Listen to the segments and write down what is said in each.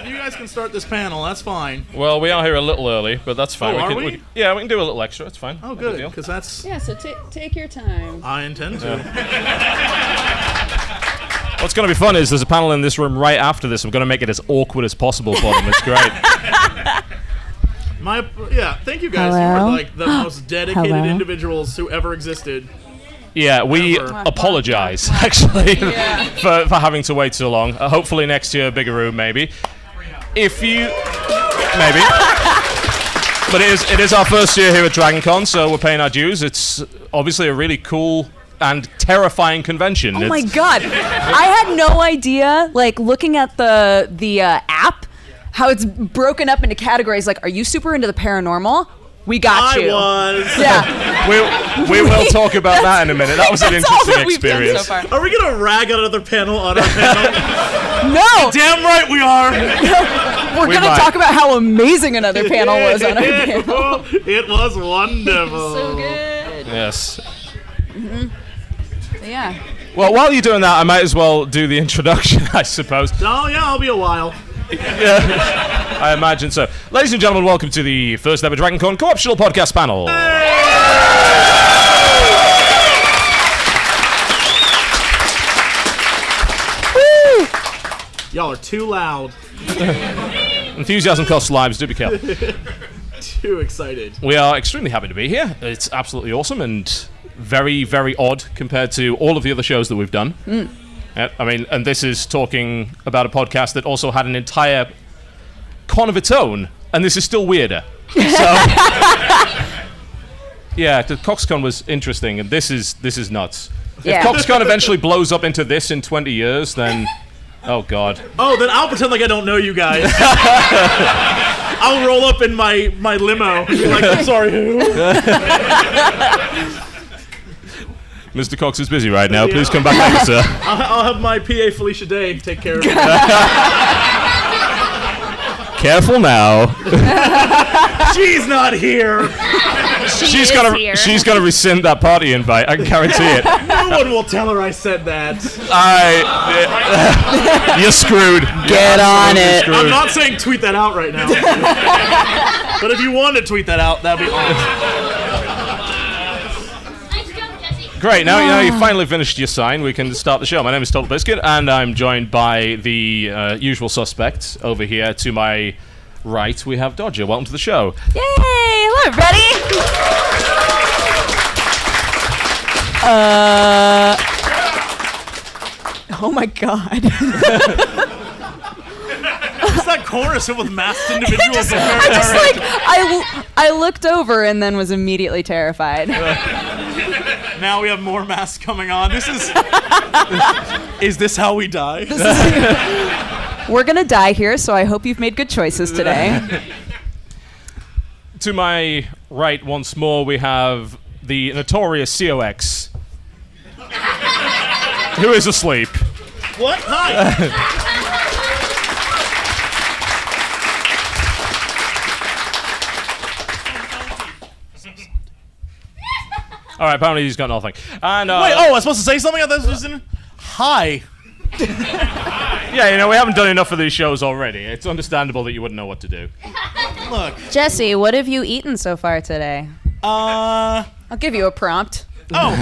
guys can start this panel. That's fine. Well, we are here a little early, but that's fine. Oh, we? Yeah, we can do a little extra. It's fine. Oh, good, because that's... Yeah, so take your time. I intend to. What's going to be fun is there's a panel in this room right after this. I'm going to make it as awkward as possible for them. It's great. Thank you guys. Hello? You were like the most dedicated individuals who ever existed. Yeah, we apologize, actually, for having to wait so long. Hopefully next year, bigger room, maybe. Maybe. But it is our first year here at Dragoncon, so we're paying our dues. It's obviously a really cool and terrifying convention. Oh my god. I had no idea, like, looking at the app, how it's broken up into categories. Like, are you super into the paranormal? We got you. I was. Yeah. We will talk about that in a minute. That was an interesting experience. So far. Are we going to rag on another panel on our panel? No. Damn right we are. We're going to talk about how amazing another panel was on our panel. It was wonderful. So good. Yes. Mm-hmm. Yeah. Well, while you're doing that, I might as well do the introduction, I suppose. Oh, yeah, I'll be a while. Yeah, I imagine so. Ladies and gentlemen, welcome to the first ever Dragoncon Co-optional Podcast panel. Woo! Y'all are too loud. Enthusiasm costs lives, do be careful. Too excited. We are extremely happy to be here. It's absolutely awesome and very, very odd compared to all of the other shows that we've done. Yeah, I mean, and this is talking about a podcast that also had an entire con of its own, and this is still weirder. So, yeah, the CoxCon was interesting, and this is nuts. Yeah. If CoxCon eventually blows up into this in 20 years, then, oh god. Oh, then I'll pretend like I don't know you guys. I'll roll up in my limo and be like, I'm sorry, who? Mr. Cox is busy right now. Please come back later, sir. I'll have my PA Felicia Day take care of it. Careful now. She's not here. She's gonna rescind that party invite. I can guarantee it. No one will tell her I said that. You're screwed. Get on it. Screwed. I'm not saying tweet that out right now. But if you want to tweet that out, that'd be awesome. Great, now you've finally finished your sign, we can start the show. My name is TotalBiscuit, and I'm joined by the usual suspects. Over here to my right, we have Dodger. Welcome to the show. Yay! Hello, everybody. Oh my god. It's that chorus with masked individuals. I looked over and then was immediately terrified. Now we have more masks coming on. Is this how we die? We're gonna die here, so I hope you've made good choices today. To my right, once more, we have the notorious COX, who is asleep. What? Hi. All right, apparently he's got nothing. And Wait, I was supposed to say something? I thought this was hi. Yeah, we haven't done enough of these shows already. It's understandable that you wouldn't know what to do. Look. Jesse, what have you eaten so far today? I'll give you a prompt. Oh,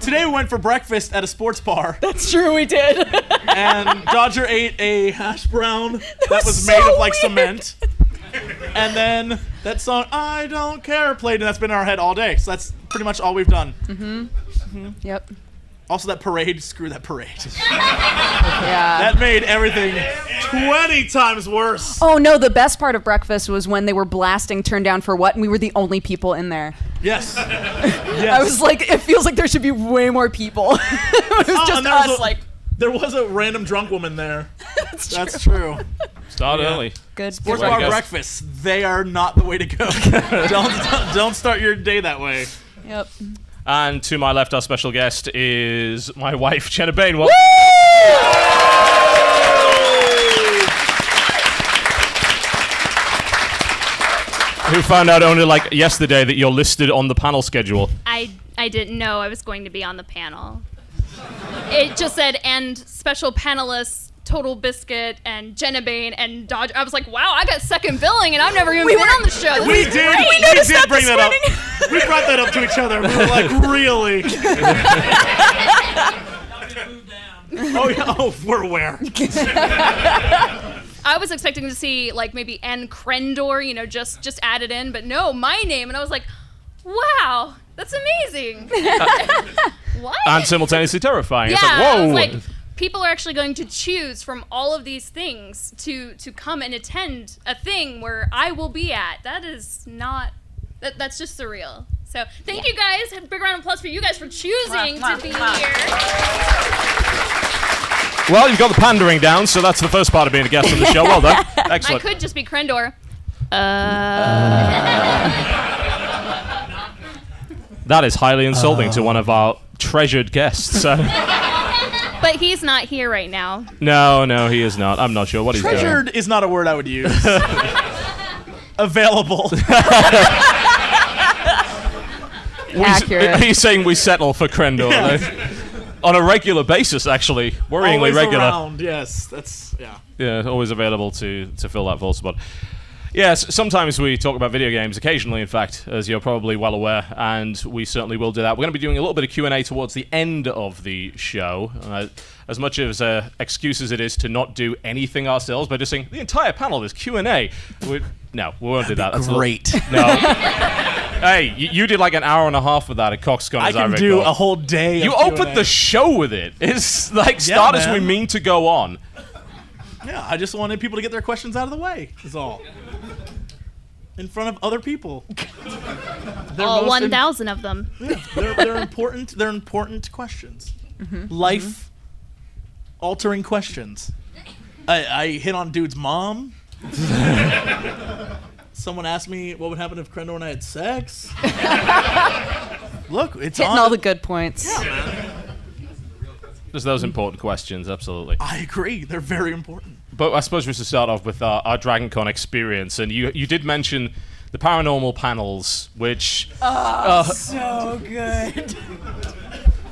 today we went for breakfast at a sports bar. That's true, we did. And Dodger ate a hash brown that was made of like cement. And then that song, I Don't Care, played, and that's been in our head all day. So that's pretty much all we've done. Yep. Also that parade, screw that parade. Yeah. That made everything 20 times worse. Oh no, the best part of breakfast was when they were blasting Turn Down for What, and we were the only people in there. Yes. I was like, it feels like there should be way more people. It was just us, there was a random drunk woman there. That's true. Start early. Good. Sports bar breakfasts, they are not the way to go. Don't start your day that way. Yep. And to my left, our special guest is my wife, Genna Bain. Woo! Who found out only like yesterday that you're listed on the panel schedule. I didn't know I was going to be on the panel. It just said, and special panelists TotalBiscuit and Genna Bain and Dodger. I was like, wow, I got second billing, and I've never even been on the show. We did bring that up. We brought that up to each other. We were like, really? Oh, yeah. Oh, we're aware. I was expecting to see like maybe N. Crendor, you know, just added in, but no, my name, and I was like, wow, that's amazing. What? And simultaneously terrifying. Yeah, It's like, I whoa. was like, people are actually going to choose from all of these things to come and attend a thing where I will be at. That is not. That's just surreal. So thank you guys. A big round of applause for you guys for choosing to be here. Well, you've got the pandering down, so that's the first part of being a guest on the show. Well done. I Excellent. could just be Crendor. That is highly insulting to one of our treasured guests. But he's not here right now. No, he is not. I'm not sure what he's doing. Treasured is not a word I would use. Available. Accurate. He's saying we settle for Crendor. Yeah. On a regular basis, actually. Worryingly Always regular. around. Yes, that's, yeah. Yeah, always available to fill that full spot. Yes, sometimes we talk about video games, occasionally, in fact, as you're probably well aware, and we certainly will do that. We're going to be doing a little bit of Q&A towards the end of the show. As much as excuse as it is to not do anything ourselves by just saying, the entire panel is Q&A. No, we won't do that. That's Great. No. Hey, you did like an hour and a half with that at CoxCon. I can do a whole day of You Q&A. opened the show with it. It's like, start as we man. mean to go on. Yeah, I just wanted people to get their questions out of the way, is all. In front of other people. All 1,000 of them. Yeah, they're important. They're important questions. Life-altering questions. I hit on dude's mom. Someone asked me what would happen if Crendor and I had sex. Look, it's Hitting on. all the good points. Yeah, man. Just those important questions, absolutely. I agree. They're very important. But I suppose we should start off with our Dragoncon experience. And you did mention the paranormal panels, which... So good.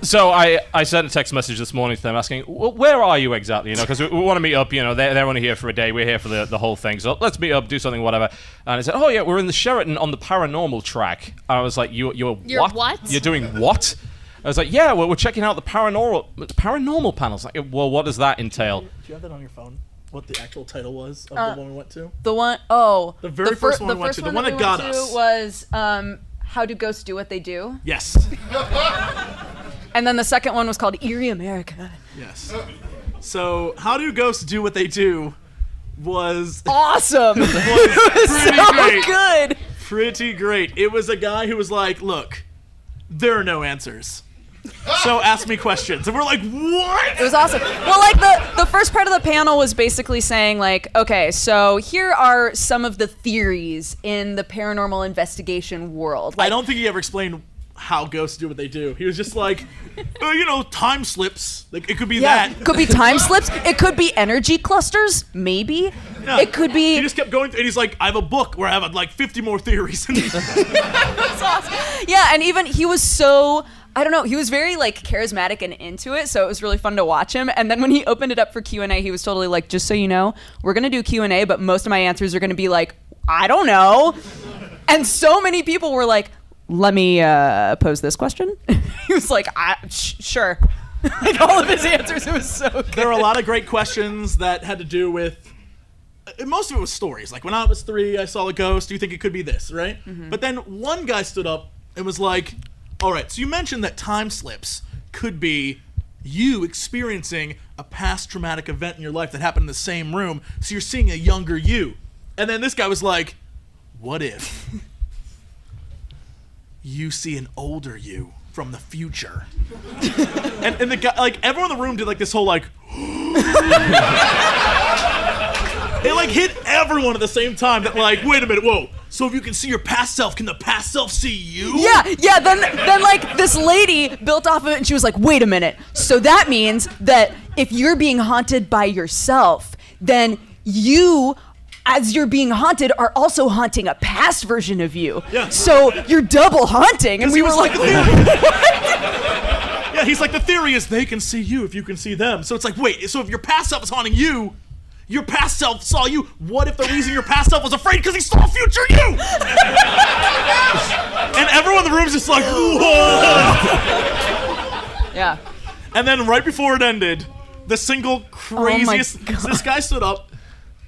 So I sent a text message this morning to them asking, where are you exactly? You know, because we want to meet up. You know, they're only here for a day. We're here for the whole thing. So let's meet up, do something, whatever. And I said, oh, yeah, we're in the Sheraton on the Paranormal track. And I was like, you're what? You're doing what? I was like, yeah, well, we're checking out the paranormal panels. Like, well, what does that entail? Do you have that on your phone? What the actual title was of the one we went to? The one, The very first one we went to. The one that got us. Was How Do Ghosts Do What They Do? Yes. And then the second one was called Eerie America. Yes. So, How Do Ghosts Do What They Do was Awesome. pretty great. Good. Pretty great. It was a guy who was like, look, there are no answers. So ask me questions. And we're like, what? It was awesome. Well, like the first part of the panel was basically saying like, okay, so here are some of the theories in the paranormal investigation world. Like, I don't think he ever explained how ghosts do what they do. He was just like, time slips. Like, it could be that. Could be time slips. It could be energy clusters, maybe. Yeah. It could be. He just kept going, and he's like, I have a book where I have like 50 more theories. That's awesome. Yeah, and even he was so, I don't know, he was very like charismatic and into it, so it was really fun to watch him. And then when he opened it up for Q&A, he was totally like, just so you know, we're going to do Q&A, but most of my answers are going to be like, I don't know. And so many people were like, let me pose this question. He was like, sure. Like all of his answers, it was so good. There were a lot of great questions that had to do with, most of it was stories. Like, when I was 3, I saw a ghost. Do you think it could be this, right? Mm-hmm. But then one guy stood up and was like, all right, so you mentioned that time slips could be you experiencing a past traumatic event in your life that happened in the same room, so you're seeing a younger you. And then this guy was like, what if you see an older you from the future? and the guy, like, everyone in the room did like this whole like it like hit everyone at the same time that like, wait a minute, whoa, so if you can see your past self, can the past self see you? Yeah, then like this lady built off of it and she was like, wait a minute, so that means that if you're being haunted by yourself, then you, as you're being haunted, are also haunting a past version of you. Yeah. So you're double haunting. And we were like, yeah, Yeah, he's like, the theory is they can see you if you can see them. So it's like, wait, so if your past self is haunting you, your past self saw you. What if the reason your past self was afraid because he saw future you? And everyone in the room's just like, whoa. Yeah. And then right before it ended, the single craziest. This guy stood up,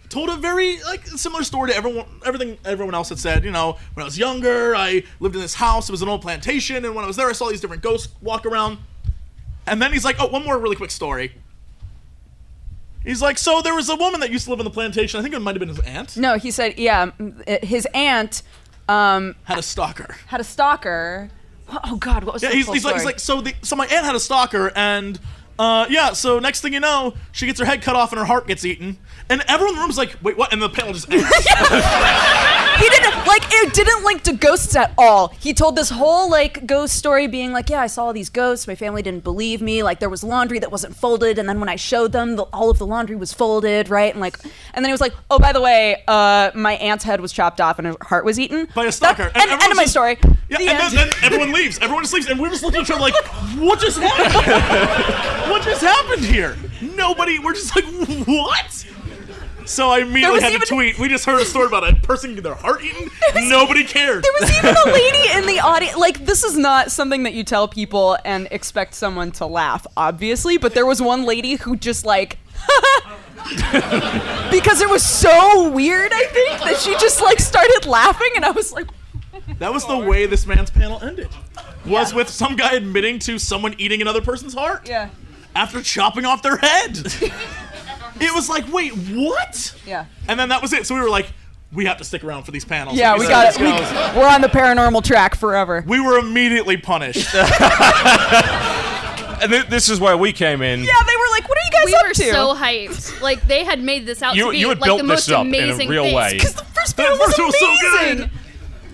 told a very similar story to everything everyone else had said. You know, when I was younger, I lived in this house. It was an old plantation, and when I was there, I saw these different ghosts walk around. And then he's like, "Oh, one more really quick story." He's like, "So there was a woman that used to live on the plantation. I think it might have been his aunt. No, he said, yeah, his aunt Had a stalker. had a stalker. Oh God, what was Yeah, the full he's story? like, so my aunt had a stalker, and so next thing you know, she gets her head cut off and her heart gets eaten, and everyone in the room's like, wait, what? And the panel just ends. He didn't it didn't link to ghosts at all. He told this whole ghost story being like, yeah, I saw these ghosts, my family didn't believe me, there was laundry that wasn't folded, and then when I showed them, all of the laundry was folded, right? And then he was like, oh, by the way, my aunt's head was chopped off and her heart was eaten. By a stalker. End of my story. Yeah, The and end. then everyone leaves. Everyone just leaves, and we're just looking at each other like, what just happened? What just happened here? Nobody, we're just like, what? So I immediately had to tweet, we just heard a story about a person getting their heart eaten. Nobody cared. There was even a lady in the audience. This is not something that you tell people and expect someone to laugh, obviously, but there was one lady who just because it was so weird, I think, that she just started laughing, and I was like, That was the way this man's panel ended. Was with some guy admitting to someone eating another person's heart. yeah. After chopping off their head. It was like, wait, what? Yeah. And then that was it. So we were like, we have to stick around for these panels. Yeah, we got it. We're on the paranormal track forever. We were immediately punished. And this is where we came in. Yeah, they were like, what are you guys We up were to? so hyped. They had made this out to be You had the built most this up in a amazing real thing. way. Because the first That panel was first one was so amazing. good.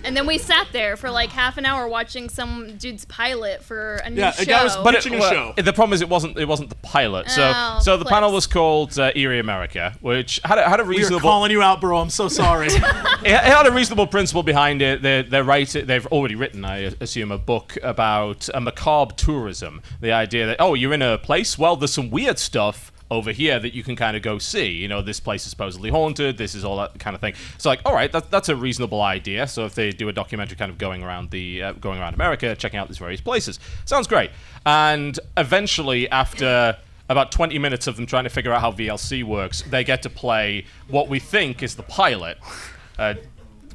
And then we sat there for half an hour watching some dude's pilot for a new Yeah, show. a guy was pitching a well, show. The problem is it wasn't the pilot. Oh, So the panel clips. was called Eerie America, which had a We are reasonable. calling you out, bro. I'm so sorry. It had a reasonable principle behind it. They've already written, I assume, a book about a macabre tourism. The idea that, oh, you're in a place, well, there's some weird stuff over here that you can kind of go see. You know, this place is supposedly haunted, this is all that kind of thing. It's like, all right, that's a reasonable idea. So if they do a documentary kind of going around America, checking out these various places, sounds great. And eventually, after about 20 minutes of them trying to figure out how VLC works, they get to play what we think is the pilot,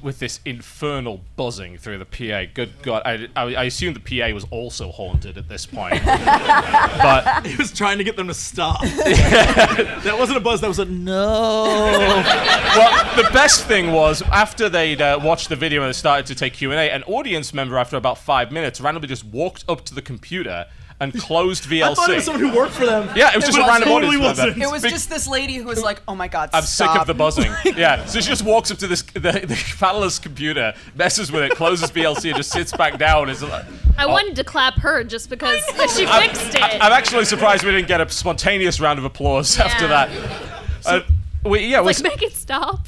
with this infernal buzzing through the PA. Good God, I assume the PA was also haunted at this point. But He was trying to get them to stop. That wasn't a buzz. That was a no. well, the best thing was after they'd watched the video and they started to take Q&A, an audience member after about 5 minutes randomly just walked up to the computer and closed VLC. I thought it was someone who worked for them. Yeah, it was just But a random totally audience member. wasn't. It was just this lady who was like, oh my God, I'm stop. sick of the buzzing. Yeah, so she just walks up to the panelist's computer, messes with it, closes VLC, and just sits back down. I wanted to clap her just because she fixed it. I'm actually surprised we didn't get a spontaneous round of applause after that. Make it stop.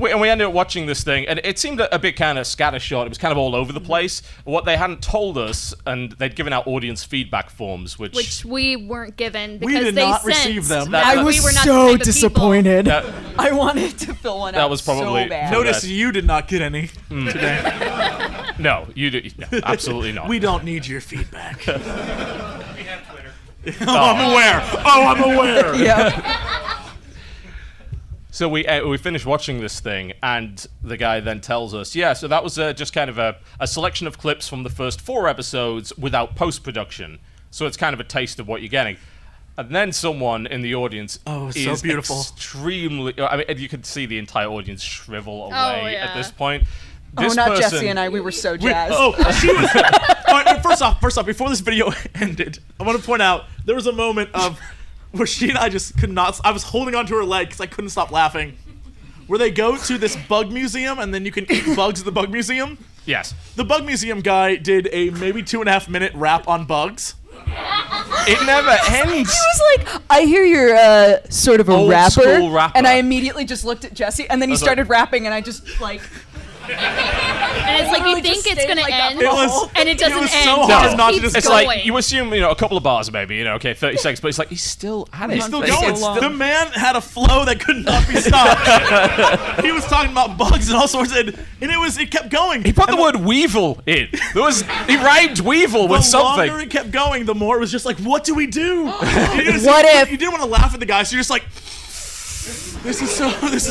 We ended up watching this thing, and it seemed a bit kind of scattershot. It was kind of all over the place. What they hadn't told us, and they'd given out audience feedback forms, which we weren't given We because did they not sensed receive them. that I was we were not so the type of disappointed. that, I wanted to fill one out That was probably- so bad. Notice that. you did not get any today. no, you do, no, absolutely not. We don't need your feedback. We have Twitter. I'm aware. Yeah. So we finished watching this thing, and the guy then tells us, yeah, so that was just kind of a selection of clips from the first 4 episodes without post-production. So it's kind of a taste of what you're getting. And then someone in the audience so is beautiful. extremely... I mean, you could see the entire audience shrivel away yeah. at this point. Oh, This not person- Jesse and I. We were so jazzed. She was. All right, first off, before this video ended, I want to point out there was a moment of where she and I just could not. I was holding onto her leg because I couldn't stop laughing. Where they go to this bug museum and then you can eat bugs at the bug museum. Yes. The bug museum guy did a maybe 2.5-minute rap on bugs. It never ends. He was like, I hear you're sort of a Old rapper. school rapper. And I immediately just looked at Jesse, and then he was started rapping, and I just, And it's like you Literally think just it's stayed gonna like that end, It was- and it doesn't was end. so It hard just not to keeps just- It's going. like you assume, a couple of bars maybe, okay, 30 seconds, but it's like he's still at it. He's still It's going. so long. The man had a flow that could not be stopped. He was talking about bugs and all sorts, and it kept going. He put the word weevil in. He rhymed weevil with The longer something. it kept going, the more it was just like, what do we do? What if- you didn't want to laugh at the guy, so you're just like, this is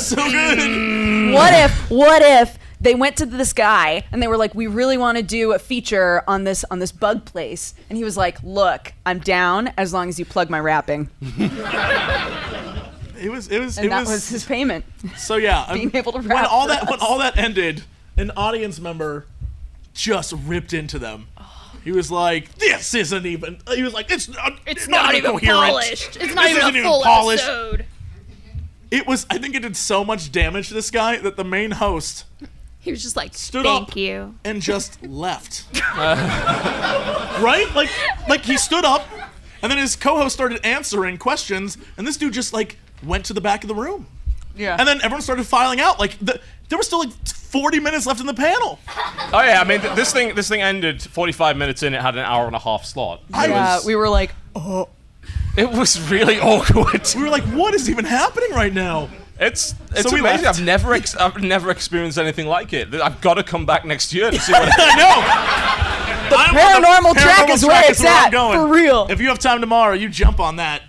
so good. What if they went to this guy and they were like, we really want to do a feature on this bug place, and he was like, look, I'm down as long as you plug my rapping. It was His payment. so yeah. being able to when rap all for that us. when all that ended, an audience member just ripped into them. He was like, "This isn't even." He was like, "It's not even coherent. polished. It's not This even isn't a even full polished." episode. It was. I think it did so much damage to this guy that the main host He was just like, stood thank up you. and just left. Right? Like he stood up, and then his co-host started answering questions, and this dude just like went to the back of the room. Yeah. And then everyone started filing out. Like there was still like 40 minutes left in the panel. Oh yeah, I mean this thing ended 45 minutes in. It had an hour and a half slot. We were like, It was really awkward. We were like, what is even happening right now? It's So we amazing. left. I've never experienced anything like it. I've got to come back next year to see what. I know. paranormal track is where it's I'm at, going. for real. If you have time tomorrow, you jump on that.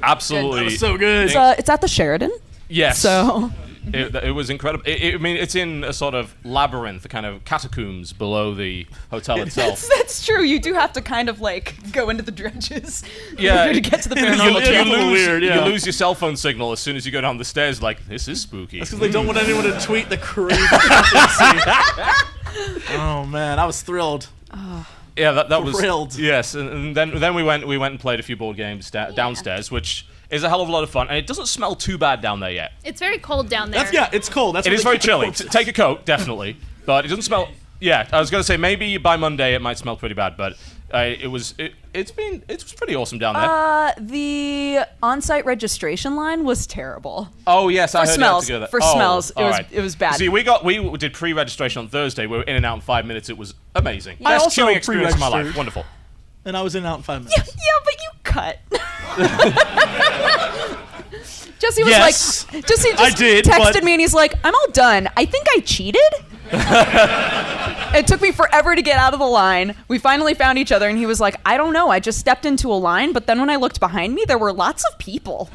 Absolutely. That was so good. It's at the Sheridan, Yes. so It was incredible. I mean, it's in a sort of labyrinth, the kind of catacombs below the hotel itself. that's true. You do have to kind of like go into the drenches in Yeah. order to get to the You- paranormal you track. lose- weird, yeah. You lose your cell phone signal as soon as you go down the stairs. Like, this is spooky. Because they don't want anyone to tweet the crazy stuff they see. Oh man, I was thrilled. Yeah, that was Thrilled. Yes, and then we went and played a few board games downstairs, which is a hell of a lot of fun, and it doesn't smell too bad down there yet. It's very cold down there. It's cold. That's It what is they very keep the chilly. corpses. Take a coat, definitely, but it doesn't smell. Yeah, I was gonna say maybe by Monday it might smell pretty bad, but it was pretty awesome down there. The on-site registration line was terrible. Oh yes, I heard smells. you had to go For there. smells, all right. it was bad. See, we did pre-registration on Thursday. We were in and out in 5 minutes. It was amazing. I Best also queuing experience of my life. pre-registered. Wonderful. And I was in and out in 5 minutes. Yeah, but you cut. Jesse was Yes. like, Jesse just I did, texted but- me and he's like, I'm all done. I think I cheated. It took me forever to get out of the line. We finally found each other and he was like, I don't know. I just stepped into a line, but then when I looked behind me, there were lots of people.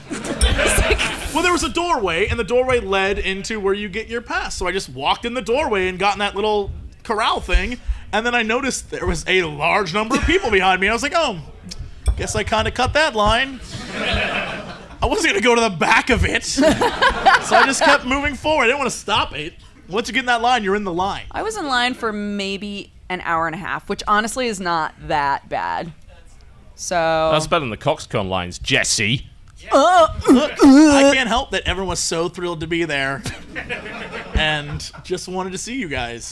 Well, there was a doorway, and the doorway led into where you get your pass. So I just walked in the doorway and got in that little corral thing, and then I noticed there was a large number of people behind me. I was like, oh, guess I kind of cut that line. I wasn't going to go to the back of it, so I just kept moving forward. I didn't want to stop it. Once you get in that line, you're in the line. I was in line for maybe an hour and a half, which honestly is not that bad. So That's better than the Cox Con lines, Jesse. I can't help that everyone was so thrilled to be there and just wanted to see you guys.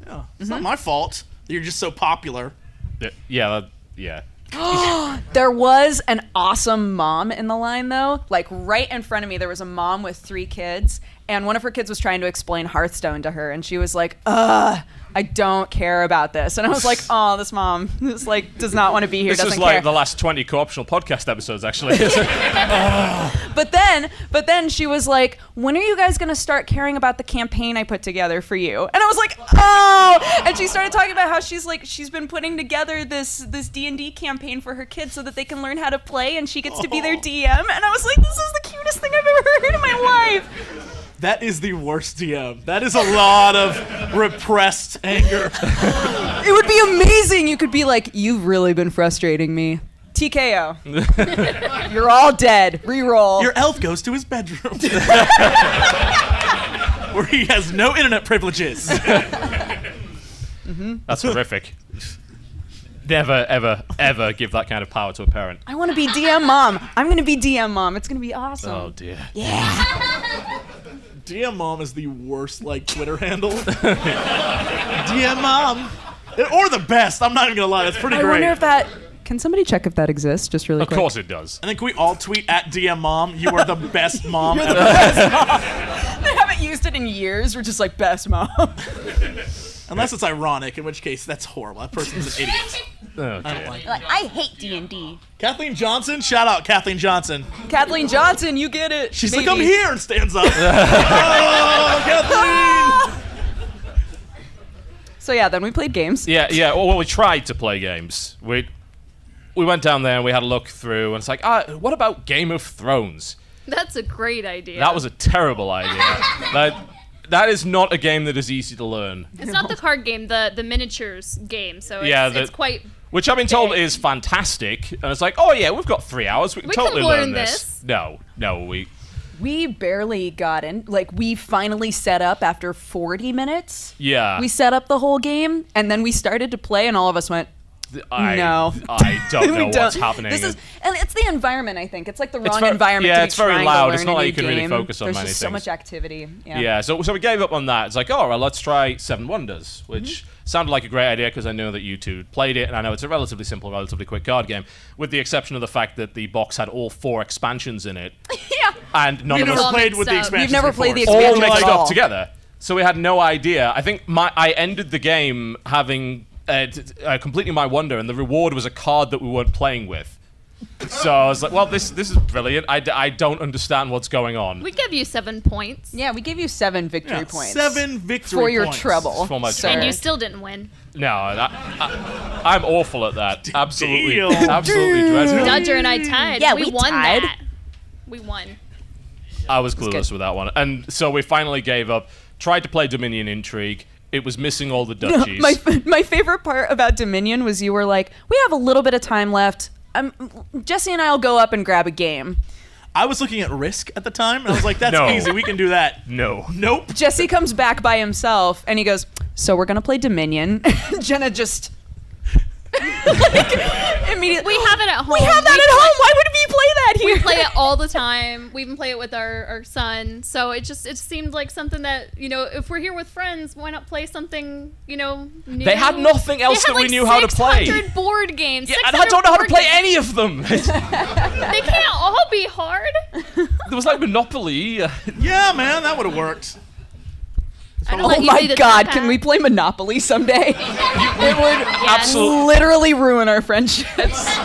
Yeah, it's not my fault that you're just so popular. Yeah. There was an awesome mom in the line, though. Like, right in front of me, there was a mom with 3 kids, and one of her kids was trying to explain Hearthstone to her, and she was like, I don't care about this. And I was like, oh, this mom does not want to be here, This is doesn't like care. the last 20 co-optional podcast episodes, actually. But then she was like, when are you guys going to start caring about the campaign I put together for you? And I was like, oh! And she started talking about how she's been putting together this D&D campaign for her kids so that they can learn how to play and she gets to be their DM. And I was like, this is the cutest thing I've ever heard in my life. That is the worst DM. That is a lot of repressed anger. It would be amazing. You could be like, you've really been frustrating me. TKO. You're all dead. Reroll. Your elf goes to his bedroom where he has no internet privileges. That's horrific. Never, ever, ever give that kind of power to a parent. I want to be DM mom. I'm going to be DM mom. It's going to be awesome. Oh, dear. Yeah. DM mom is the worst Twitter handle. DM mom. Or the best. I'm not even gonna lie. That's pretty I great. wonder if that... Can somebody check if that exists, just really Of quick? course it does. I think we all tweet at DM mom. You are the best mom ever. They haven't used it in years. We're just like best mom. Unless it's ironic, in which case that's horrible. That person's an idiot. Oh, I don't dear. like Like, I hate D&D. Kathleen Johnson, shout out Kathleen Johnson. Kathleen Johnson, you get it. She's Maybe. like, I'm here, and stands up. Oh, Kathleen! So yeah, then we played games. Yeah. Well, we tried to play games. We went down there and we had a look through, and it's like, what about Game of Thrones? That's a great idea. That was a terrible idea. That is not a game that is easy to learn. It's not the card game, the miniatures game. So it's, Yeah, it's quite. Which I've been told is fantastic, and it's like, oh yeah, we've got 3 hours. We can We totally can learn learn this. this. No, We barely got in. Like, we finally set up after 40 minutes. yeah. We set up the whole game, and then we started to play, and all of us went, no. I don't know We what's don't. happening. And it's the environment, I think. It's like the wrong very- environment yeah, to be it's very trying loud. to It's learn not a like new you can really game. focus on There's many just so things. much activity. Yeah, so we gave up on that. It's like, oh, well, let's try Seven Wonders, which Mm-hmm. sounded like a great idea because I know that you two played it, and I know it's a relatively simple, relatively quick card game, with the exception of the fact that the box had all 4 expansions in it, Yeah. and none We've of never us played with the We've expansions never before, played the so- all expansions mixed at all. up together. So we had no idea. I think I ended the game having completing my wonder, and the reward was a card that we weren't playing with. So I was like, well, this is brilliant. I don't understand what's going on. We give you 7 points. Yeah, we gave you 7 victory Yeah, points. 7 victory for your points. trouble. For my sir. And you still didn't win. No, I'm awful at that. Absolutely, Damn. absolutely dreadful. Dodger and I tied. Yeah, we we won tied. that. We won. I was clueless good. with that one, and so we finally gave up. Tried to play Dominion Intrigue. It was missing all the duchies. My favorite part about Dominion was you were like, we have a little bit of time left. Jesse and I will go up and grab a game. I was looking at Risk at the time, and I was like, that's No. easy. We can do that. No. Nope. Jesse comes back by himself and he goes, so we're going to play Dominion. Jenna just immediately. We have it at home. We have that at home. Why would we play that here? We play it all the time. We even play it with our son. So it seemed like something that, if we're here with friends, why not play something, new? They had nothing else They had that we knew how to play. 600 board games. Yeah, and I 600 don't know how to board play games. any of them. They can't all be hard. There was like Monopoly. Yeah, man, that would have worked. I don't Oh let you my be the God, top can hat. we play Monopoly someday? It would Absolutely. literally ruin our friendships.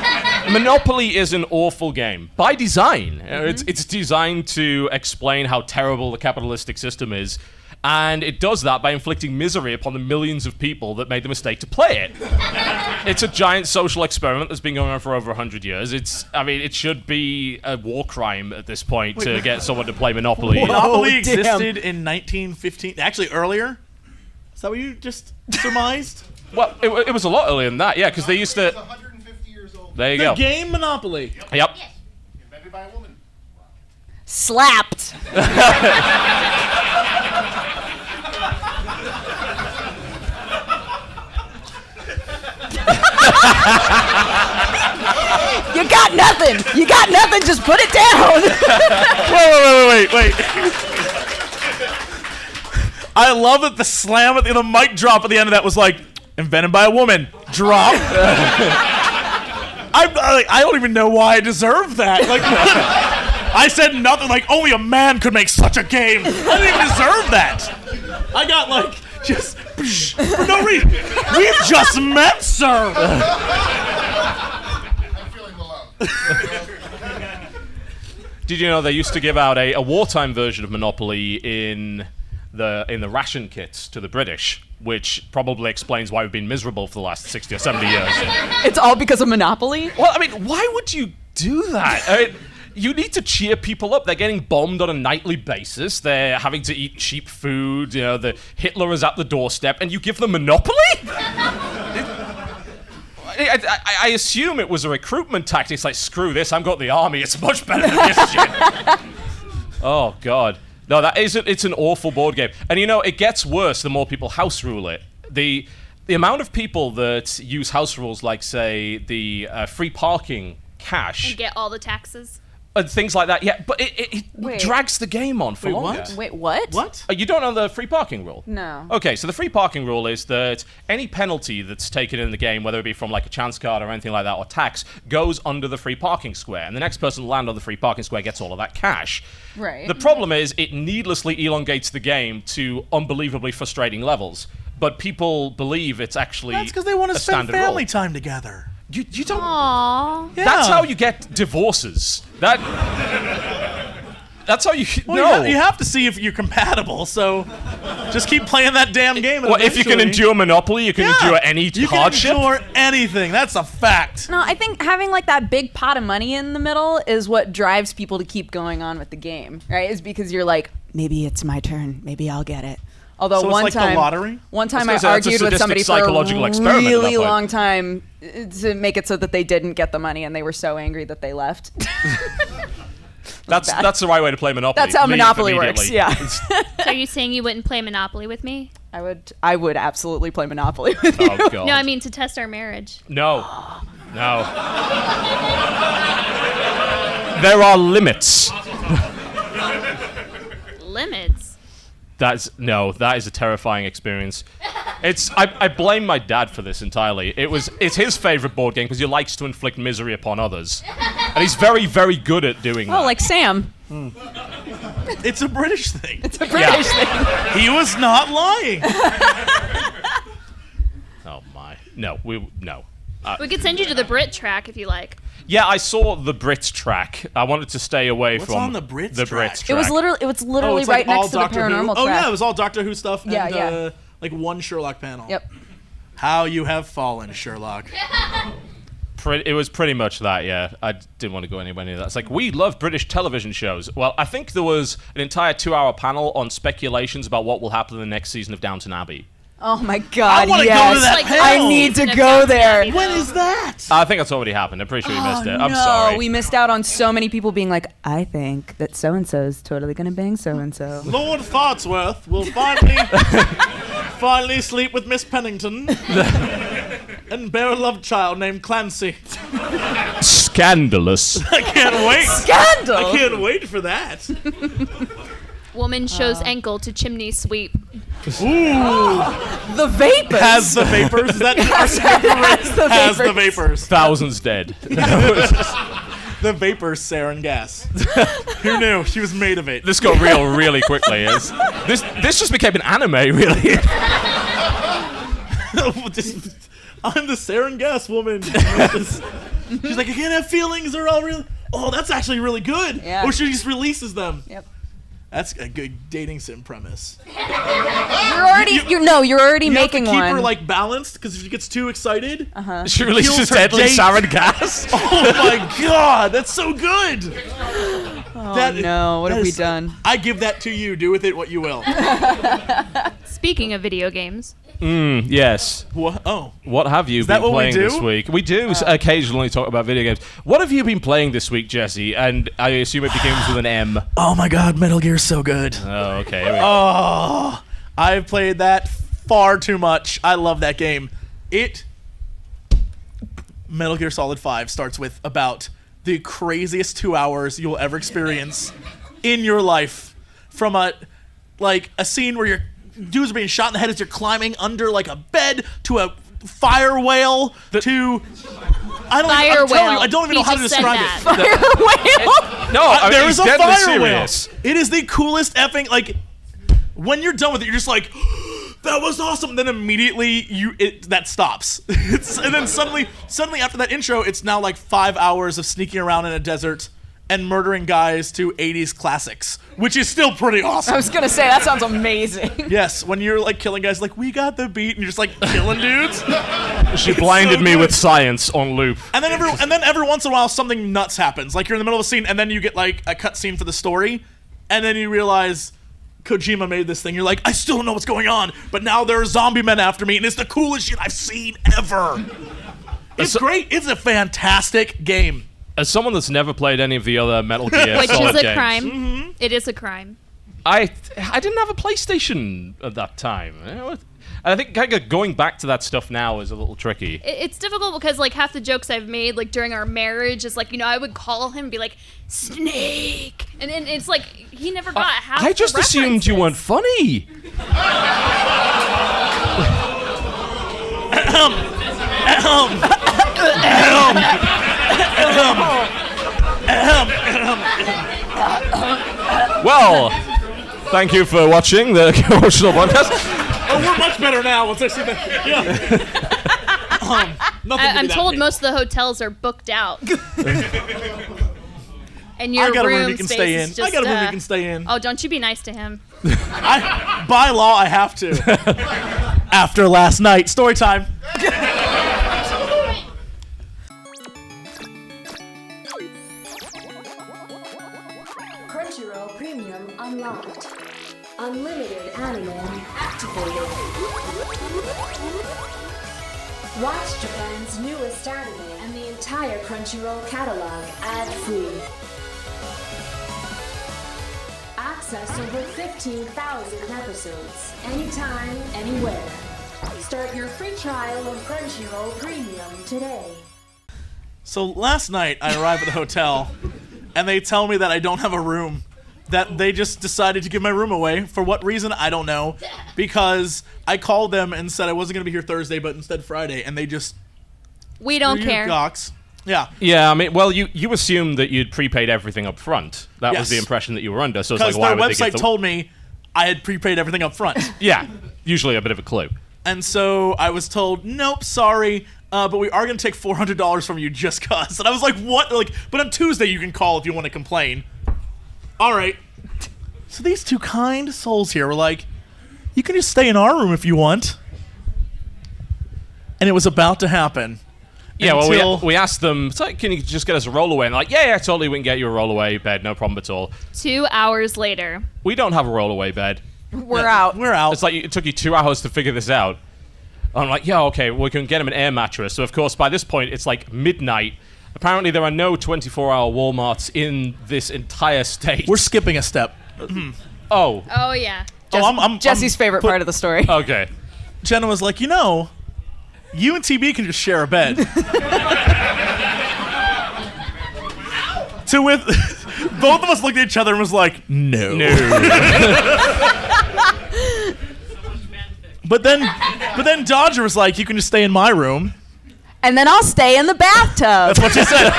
Monopoly is an awful game by design. It's designed to explain how terrible the capitalistic system is, and it does that by inflicting misery upon the millions of people that made the mistake to play it. It's a giant social experiment that's been going on for over 100 years. It should be a war crime at this point to get someone to play Monopoly. Monopoly damn. existed in 1915. Actually, earlier. Is that what you just surmised? Well, it was a lot earlier than that, yeah, because they used It's to... 150 years old. There you The go. game Monopoly. Yep. Invented by a woman. Slapped. You got nothing. You got nothing. Just put it down. Wait. I love that the slam at the mic drop at the end of that was like, invented by a woman. Drop. I don't even know why I deserve that. Like, I said nothing. Like, only a man could make such a game. I didn't even deserve that. I got like just for no reason. We've just met, sir. I'm feeling the love. Did you know they used to give out a wartime version of Monopoly in the ration kits to the British, which probably explains why we've been miserable for the last 60 or 70 years. It's all because of Monopoly. Well, I mean, why would you do that? I mean, you need to cheer people up. They're getting bombed on a nightly basis. They're having to eat cheap food. The Hitler is at the doorstep, and you give them Monopoly? I assume it was a recruitment tactic. It's like, screw this, I've got the army. It's much better than this shit. Oh, God. No, it's an awful board game. And it gets worse the more people house rule it. The amount of people that use house rules, like, say, the free parking cash. And get all the taxes. things like that. Yeah, but it Wait. drags the game on for Wait, longer. what? Wait, what? What? You don't know the free parking rule? No. Okay, so the free parking rule is that any penalty that's taken in the game, whether it be from like a chance card or anything like that, or tax, goes under the free parking square, and the next person to land on the free parking square gets all of that cash. Right. The problem is it needlessly elongates the game to unbelievably frustrating levels, but people believe it's actually That's because they want a to spend standard family rule. time together. You don't. Aww. Yeah. That's how you get divorces. That's how you. Well, you have to see if you're compatible. So just keep playing that damn game. And Well, if you can eventually- endure Monopoly, you can endure any you hardship. can endure anything. That's a fact. No, I think having like that big pot of money in the middle is what drives people to keep going on with the game, right? Is because you're like, maybe it's my turn, maybe I'll get it. Although So it's one like the time, lottery? one time I I was gonna say, that's a argued with somebody sadistic for psychological a experiment at that really point. long time to make it so that they didn't get the money, and they were so angry that they left. That's the right way to play Monopoly. That's how Leave Monopoly works. immediately. Yeah, So are you saying you wouldn't play Monopoly with me? I would absolutely play Monopoly with you. Oh god. No, I mean to test our marriage. No. No. There are limits. Limits. That is a terrifying experience. I blame my dad for this entirely. It's his favorite board game because he likes to inflict misery upon others. And he's very, very good at doing that. Oh, like Sam. It's a British thing. It's a British thing. He was not lying. Oh my. No. We could send you to the Brit track if you like. Yeah, I saw the Brits track. I wanted to stay away What's from on the Brits the track? Brits It was track. literally It's right like all next to the Doctor Who. Paranormal Oh track. yeah, it was all Doctor Who stuff. Yeah, and, yeah. like one Sherlock panel. Yep. How you have fallen, Sherlock. It was pretty much that, yeah. I didn't want to go anywhere near that. It's like, we love British television shows. Well, I think there was an entire 2-hour panel on speculations about what will happen in the next season of Downton Abbey. Oh my God! I wanna go yes. to that Like, panel. I need to Of go Downton there. Abbey. When is that? I think that's already happened. I'm pretty sure you missed it. I'm no, sorry. we missed out on so many people being like, I think that so and so is totally gonna bang so and so. Lord Fartsworth will finally sleep with Miss Pennington and bear a love child named Clancy. Scandalous. I can't wait. Scandal. I can't wait for that. Woman shows ankle to chimney sweep. The vapors. Has the vapors? Is that has the vapors? Thousands dead. The vapors, sarin gas. Who knew? She was made of it. This got real really quickly. This just became an anime, really. I'm the sarin gas woman. She's like, I can't have feelings. They're all real. Oh, that's actually really good. Yeah. Or she just releases them. Yep. That's a good dating sim premise. You're already You making have to keep one. her like balanced because if she gets too excited, She releases Kills her deadly date. sarin gas. oh my god, that's so good. Oh no! What have we done? I give that to you. Do with it what you will. Speaking of video games, Yes. What? Oh, What have you that been what we playing do? this week? We do occasionally talk about video games. What have you been playing this week, Jesse? And I assume it begins with an M. oh my god, Metal Gear's so good. Oh, okay. Here we go. Oh, I've played that far too much. I love that game. Metal Gear Solid 5 starts with about the craziest 2 hours you'll ever experience in your life. From a scene where your dudes are being shot in the head as you're climbing under like a bed to a fire whale to I don't even know how to describe it. No, I mean, There he's is a deadly fire whale. serious. It is the coolest effing when you're done with it, you're just like, that was awesome. Then immediately that stops. And then suddenly after that intro, it's now like 5 hours of sneaking around in a desert and murdering guys to 80s classics, which is still pretty I awesome. was gonna say that sounds amazing. Yes, when you're like killing guys, like, we got the beat, and you're just like killing dudes. She blinded so me good. with science on loop. And then every once in a while something nuts happens. Like you're in the middle of a scene and then you get like a cutscene for the story, and then you realize Kojima made this thing. You're like, I still don't know what's going on, but now there are zombie men after me, and it's the coolest shit I've seen ever. It's great. It's a fantastic game. As someone that's never played any of the other Metal Gear which Solid is a games, crime. It is a crime. I didn't have a PlayStation at that time. I think kind of going back to that stuff now is a little tricky. It's difficult because like half the jokes I've made like during our marriage is like, you know, I would call him and be like, Snake, and it's like he never got half. I just the assumed you weren't funny. Well, thank you for watching the Emotional Podcast. Oh, we're much better now. Once I see that. Yeah. I'm told most of the hotels are booked out. And your I got a room room you can space stay is in. just, I got a room you can stay in. Oh, don't you be nice to him. By law, I have to. After last night, story time. Crunchyroll Premium unlocked. Unlimited anime activated. Watch Japan's newest anime and the entire Crunchyroll catalog ad-free. Access over 15,000 episodes, anytime, anywhere. Start your free trial of Crunchyroll Premium today. So last night, I arrive at the hotel, and they tell me that I don't have a room. That they just decided to give my room away. For what reason, I don't know. Because I called them and said I wasn't going to be here Thursday, but instead Friday, and they just... We don't screw you, care. Cox. Yeah. Yeah, I mean, well, you assumed that you'd prepaid everything up front. That was Yes. the impression that you were under. So it's Because like, why their would they give website told me I had prepaid everything up front. Yeah, usually a bit of a clue. And so I was told, nope, sorry, but we are going to take $400 from you just cause. And I was like, what? Like, but on Tuesday you can call if you want to complain. All right. So these two kind souls here were like, you can just stay in our room if you want. And it was about to happen. Yeah, until- well, we asked them, so can you just get us a rollaway? And they're like, yeah, totally, we can get you a rollaway bed, no problem at all. 2 hours later. We don't have a rollaway bed. We're out. We're out. It's like it took you 2 hours to figure this out. I'm like, yeah, okay, we can get him an air mattress. So, of course, by this point, it's like midnight. Apparently, there are no 24-hour Walmarts in this entire state. We're skipping a step. Oh, Oh yeah. I'm Jesse's favorite part of the story. okay. Jenna was like, you know, you and TB can just share a bed. To with both of us looked at each other and was like, no. But then Dodger was like, you can just stay in my room. And then I'll stay in the bathtub. That's what she said.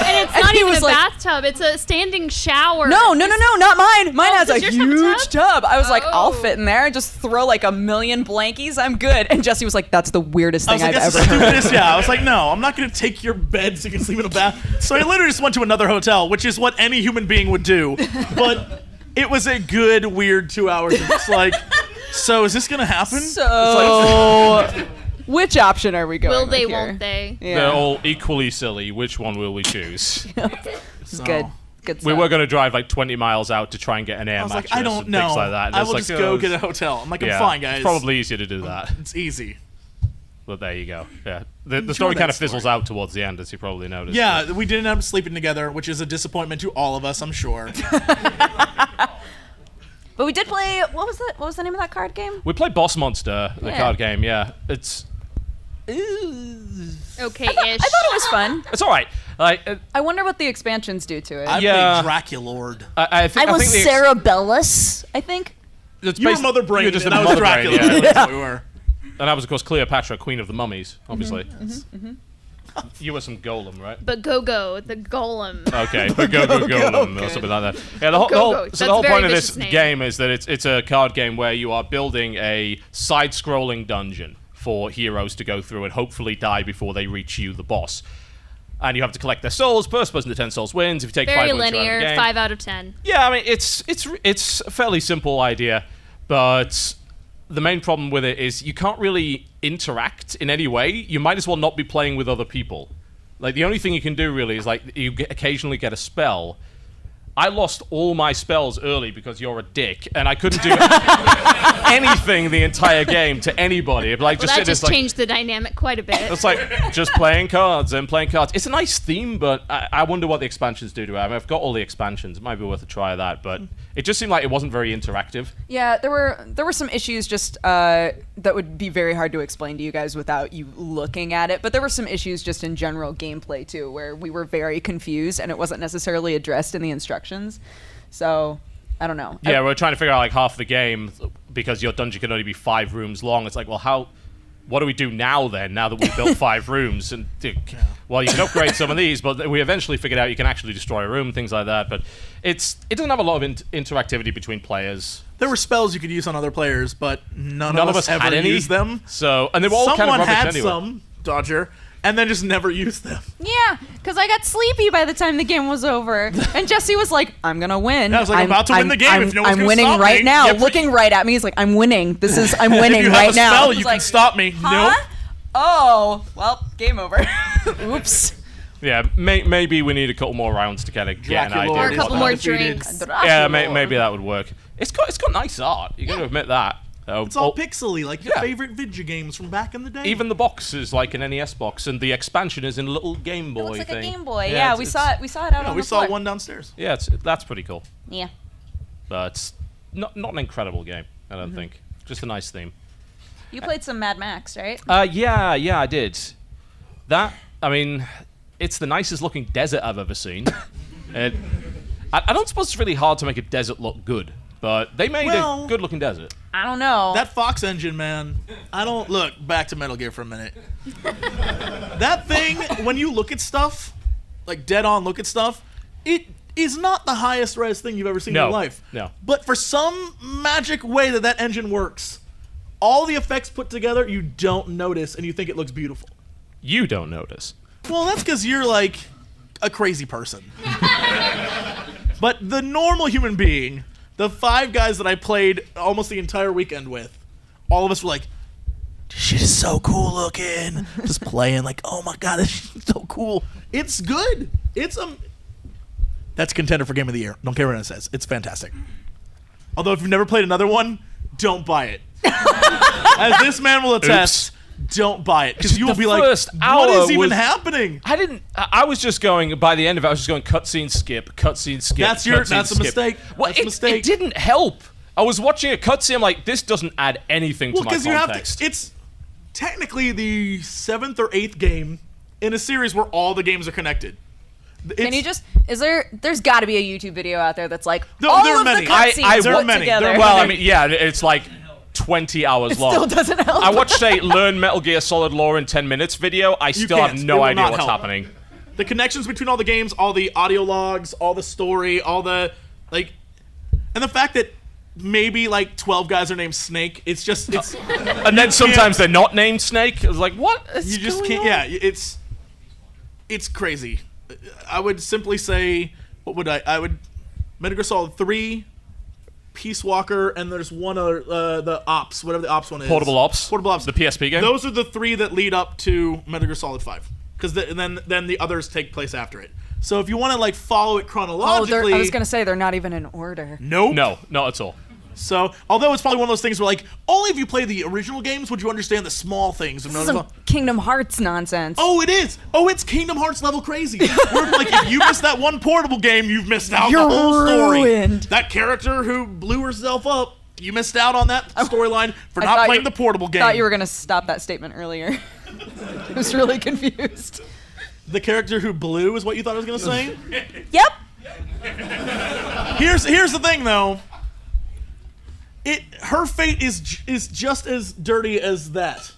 And it's And not he even was a like- bathtub. It's a standing shower. No, not mine. Mine has a does yours have a huge tub. I was like, I'll Oh. fit in there and just throw like 1,000,000 blankies. I'm good. And Jesse was like, that's the weirdest I thing was like, I've that's ever the heard. stupidest. Yeah, I was like, no, I'm not going to take your bed so you can sleep in a bath. So I literally just went to another hotel, which is what any human being would do. But it was a good, weird 2 hours. It's just like, so is this going to happen? So, which option are we going Will they? with here? Won't they? They're Yeah. all equally silly. Which one will we choose? So, Good. Good stuff. We were going to drive like 20 miles out to try and get an air I was mattress like, I don't and know. things like that. And I it's will like, just go oh, get a hotel. I'm like, yeah, I'm fine, guys. It's probably easier to do that. It's easy. But there you go. Yeah. The story that kind of story. fizzles out towards the end, as you probably noticed. Yeah, we didn't end up sleeping together, which is a disappointment to all of us, I'm sure. But we did play. What was the name of that card game? We played Boss Monster, the Yeah. card game. Yeah, it's Okay-ish. I thought it was fun. all right. Like, I wonder what the expansions do to it. I Yeah. played Draculord. I think I was think the Cerebellus, I think. it's You were based- Mother Brain, You were just and a I was Mother Dracula. Brain, yeah. That's what we were. And I was, of course, Cleopatra, Queen of the Mummies, obviously. Mm-hmm. You were some golem, right? But Go-Go, the golem. Okay, but go golem or something like that. Yeah, the whole, Go-Go. so That's the whole a very point of this vicious name. game is that it's a card game where you are building a side-scrolling dungeon for heroes to go through and hopefully die before they reach you, the boss. And you have to collect their souls. First person to 10 souls wins. If you take Very 5 wins, you're out of the linear. game. 5 out of 10. Yeah, I mean, it's a fairly simple idea, but the main problem with it is you can't really interact in any way. You might as well not be playing with other people. Like, the only thing you can do, really, is, like, occasionally get a spell, I lost all my spells early because you're a dick, and I couldn't do anything the entire game to anybody. Like, Well, just that just like, changed the dynamic quite a bit. it's like just playing cards and playing cards. It's a nice theme, but I wonder what the expansions do to it. I mean, I've got all the expansions. It might be worth a try of that, but it just seemed like it wasn't very interactive. Yeah, there were some issues just that would be very hard to explain to you guys without you looking at it. But there were some issues just in general gameplay too, where we were very confused and it wasn't necessarily addressed in the instructions. So I don't know. Yeah, we're trying to figure out like half the game because your dungeon can only be 5 rooms long. It's like, well, what do we do now then? Now that we've built 5 rooms, and well, you can upgrade some of these, but we eventually figured out you can actually destroy a room, things like that. But it doesn't have a lot of interactivity between players. There were spells you could use on other players, but none of us ever had any. used them. So, and they were all kind of Someone rubbish had anyway. some, Dodger, and then just never used them. Yeah, because I got sleepy by the time the game was over, and Jesse was like, "I'm gonna win. Yeah, I was like, I'm about to win the game if no one's I'm gonna winning stop right me." now." Yeah, looking right at me, he's like, "I'm winning. I'm winning If you right have a now." spell, I was you like, can stop me. Huh? Nope. Oh, well, game over. Oops. Yeah, maybe we need a couple more rounds to kind of get an Dracula idea. Or of a is what couple that more is. undefeated. drinks. Yeah, maybe that would work. It's got nice art. You got to admit that. It's all pixely, like your Yeah. favorite video games from back in the day. Even the box is like an NES box, and the expansion is in a little Game Boy It looks like thing. a Game Boy. Yeah, we saw it. We saw it out on we the saw floor. one downstairs. Yeah, that's pretty cool. Yeah. But it's not an incredible game, I don't think. Just a nice theme. You played some Mad Max, right? Yeah, I did. I mean, it's the nicest looking desert I've ever seen. And I don't suppose it's really hard to make a desert look good, but they made a good looking desert. I don't know. That Fox engine, man. I don't look back to Metal Gear for a minute. That thing, when you look at stuff, like dead on look at stuff, it is not the highest res thing you've ever seen in your life. No. But for some magic way that engine works, all the effects put together, you don't notice, and you think it looks beautiful. You don't notice. Well, that's because you're like a crazy person. But the normal human being, the 5 guys that I played almost the entire weekend with, all of us were like, this shit is so cool looking. Just playing like, oh my god, this shit's so cool. It's good. That's contender for Game of the Year. Don't care what it says. It's fantastic. Although if you've never played another one, don't buy it. As this man will attest, don't buy it. Because you will be like, what is even happening? I was just going, by the end of it, I was just going cutscene skip, cutscene skip. That's a mistake. Well, That's a mistake. It didn't help. I was watching a cutscene, I'm like, this doesn't add anything to my Because context. it's technically the 7th or 8th game in a series where all the games are connected. Can you just? There's got to be a YouTube video out there that's like There all are of many. the cutscenes there are put many. together. There are Well, I many. mean, yeah, it's like 20 hours long. Still doesn't help. I watched a Learn Metal Gear Solid lore in 10 minutes video. I still have can't. It no will idea not what's help. happening. The connections between all the games, all the audio logs, all the story, all the and the fact that maybe like 12 guys are named Snake. It's And then sometimes they're not named Snake. It was like, what? you just can't. Yeah, it's crazy. I would simply say, what would I would Metal Gear Solid 3, Peace Walker, and there's one other, the Ops, whatever the Ops one is. Portable Ops. Portable Ops. The PSP game? Those are the 3 that lead up to Metal Gear Solid 5. Because then the others take place after it. So if you want to like follow it chronologically, I was gonna say they're not even in order. nope. No, not at all. So although it's probably one of those things where like only if you play the original games would you understand the small things. This is some Kingdom Hearts nonsense. Oh, it is. Oh, it's Kingdom Hearts level crazy. Where like if you missed that one portable game, you've missed out You're the whole story. ruined. That character who blew herself up, you missed out on that storyline for I not thought playing you- the portable game. Thought you were gonna stop that statement earlier. I was really confused. The character who blew is what you thought I was gonna say. Yep. Here's the thing though. Her fate is just as dirty as that.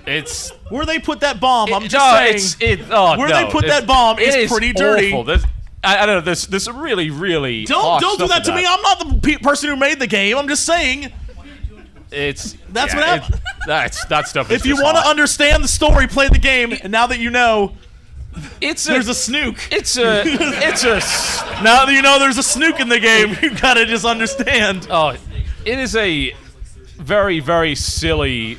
It's Where they put that bomb, I'm just saying. where they put that bomb is pretty dirty. Awful. I don't know. There's really, really. Don't harsh do stuff that to with me. I'm not the person who made the game. I'm just saying. That's what happened. That stuff. Is If you just want to harsh. understand the story, play the game. And now that you know, there's a snook. It's a. Now that you know there's a snook in the game, you gotta just understand. Oh, it is a very, very silly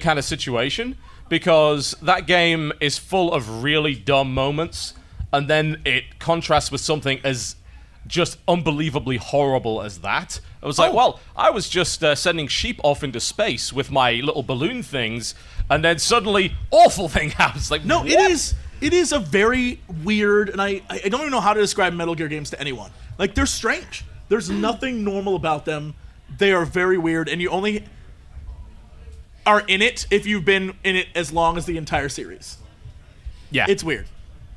kind of situation because that game is full of really dumb moments, and then it contrasts with something as just unbelievably horrible as that. I was like, well, I was just sending sheep off into space with my little balloon things, and then suddenly awful thing happens. Like, No, what? it is a very weird, and I don't even know how to describe Metal Gear games to anyone. Like, they're strange. There's nothing normal about them. They are very weird, and you only are in it if you've been in it as long as the entire series. Yeah, It's weird.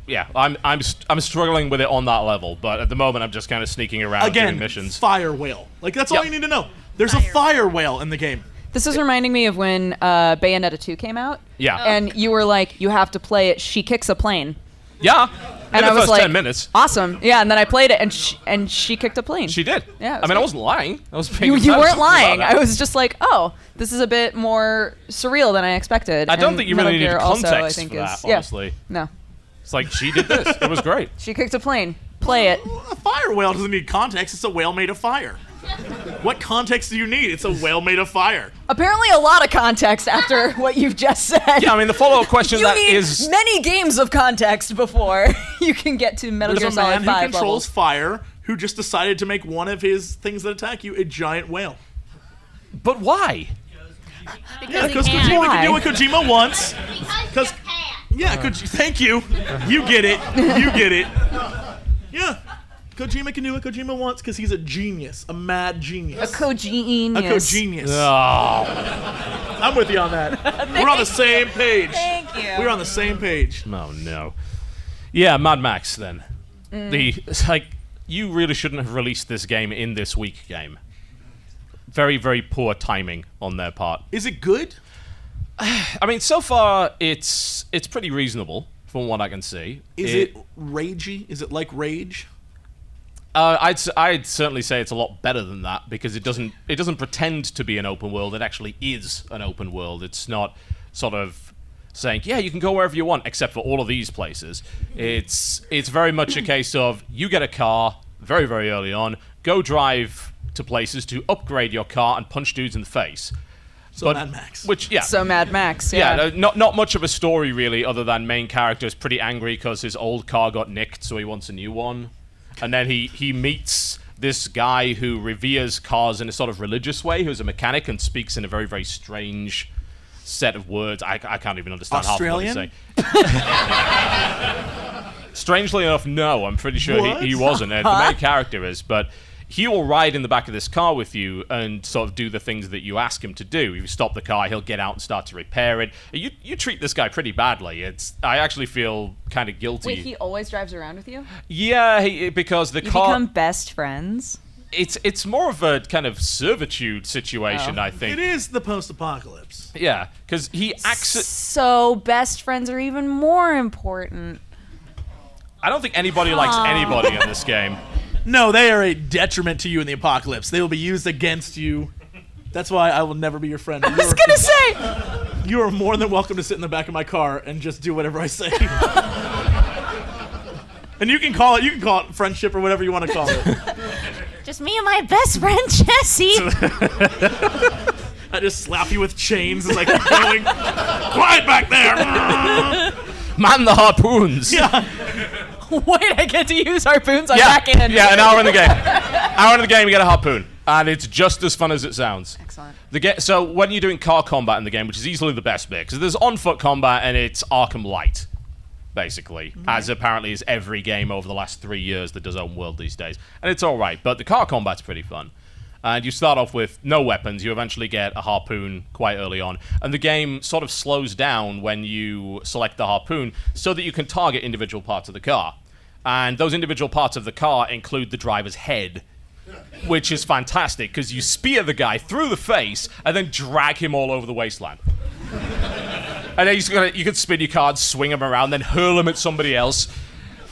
yeah. I'm struggling with it on that level, but at the moment I'm just kind of sneaking around Again, doing missions. fire whale. Like, that's all Yep. you need to know. There's a fire whale in the game. This is reminding me of when Bayonetta 2 came out. Yeah. And you were like, you have to play it. She kicks a plane. Yeah, And in I the was first like, 10 minutes. Awesome. Yeah, and then I played it, and she kicked a plane. She did. Yeah, it I was mean, I great. wasn't lying. I was being You weren't honest about lying. that. I was just like, oh, this is a bit more surreal than I expected. I don't And think you Metal really needed Gear also, I context think, for that, is, yeah. honestly. No. It's like, she did this. It was great. She kicked a plane. Play it. A fire whale doesn't need context. It's a whale made of fire. What context do you need? It's a whale made of fire. Apparently a lot of context after what you've just said. Yeah, I mean, the follow-up question You that need is... many games of context before you can get to Metal Gear There's a man Solid who 5 controls levels. fire who just decided to make one of his things that attack you a giant whale. But why? Yeah, Because because he Kojima can. can do what Kojima wants. Because Yeah, thank you. You get it. You get it. Yeah. Kojima can do what Kojima wants because he's a genius. A mad genius. A co-genius. A co-genius. Oh, I'm with you on that. We're on the same page. Thank you. We're on the same page. no. Yeah, Mad Max, then. It's like, you really shouldn't have released this game in this week game. Very, very poor timing on their part. Is it good? I mean, so far, it's pretty reasonable, from what I can see. Is it ragey? Is it like Rage? I'd certainly say it's a lot better than that because it doesn't pretend to be an open world. It actually is an open world. It's not sort of saying, yeah, you can go wherever you want except for all of these places. It's very much a case of you get a car very, very early on, go drive to places to upgrade your car and punch dudes in the face. So Mad Max. Which, yeah. So Mad Max, Yeah, not much of a story really, other than main character is pretty angry because his old car got nicked, so he wants a new one. And then he meets this guy who reveres cars in a sort of religious way, who's a mechanic and speaks in a very, very strange set of words. I can't even understand Australian? half of what he's saying. Strangely enough, no, I'm pretty sure he What? wasn't. The main character is, but he will ride in the back of this car with you and sort of do the things that you ask him to do. You stop the car, he'll get out and start to repair it. You treat this guy pretty badly. I actually feel kind of guilty. Wait, he always drives around with you? Yeah, because the You car... become best friends. It's more of a kind of servitude situation, I think. It is the post-apocalypse. Yeah, because he acts... So best friends are even more important. I don't think anybody likes anybody in this game. No, they are a detriment to you in the apocalypse. They will be used against you. That's why I will never be your friend. I was gonna say. You are more than welcome to sit in the back of my car and just do whatever I say. And you can call it friendship or whatever you want to call it. Just me and my best friend Jesse. I just slap you with chains as I keep going. Quiet back there! Man the harpoons! Yeah. Wait, I get to use harpoons? I'm back in. Yeah, an hour in the game. Hour in the game, you get a harpoon. And it's just as fun as it sounds. Excellent. So when you're doing car combat in the game, which is easily the best bit, because there's on-foot combat and it's Arkham Light, basically, as apparently is every game over the last 3 years that does open world these days. And it's all right, but the car combat's pretty fun. And you start off with no weapons. You eventually get a harpoon quite early on. And the game sort of slows down when you select the harpoon so that you can target individual parts of the car. And those individual parts of the car include the driver's head, which is fantastic because you spear the guy through the face and then drag him all over the wasteland. And then you can spin your card, swing him around, then hurl him at somebody else.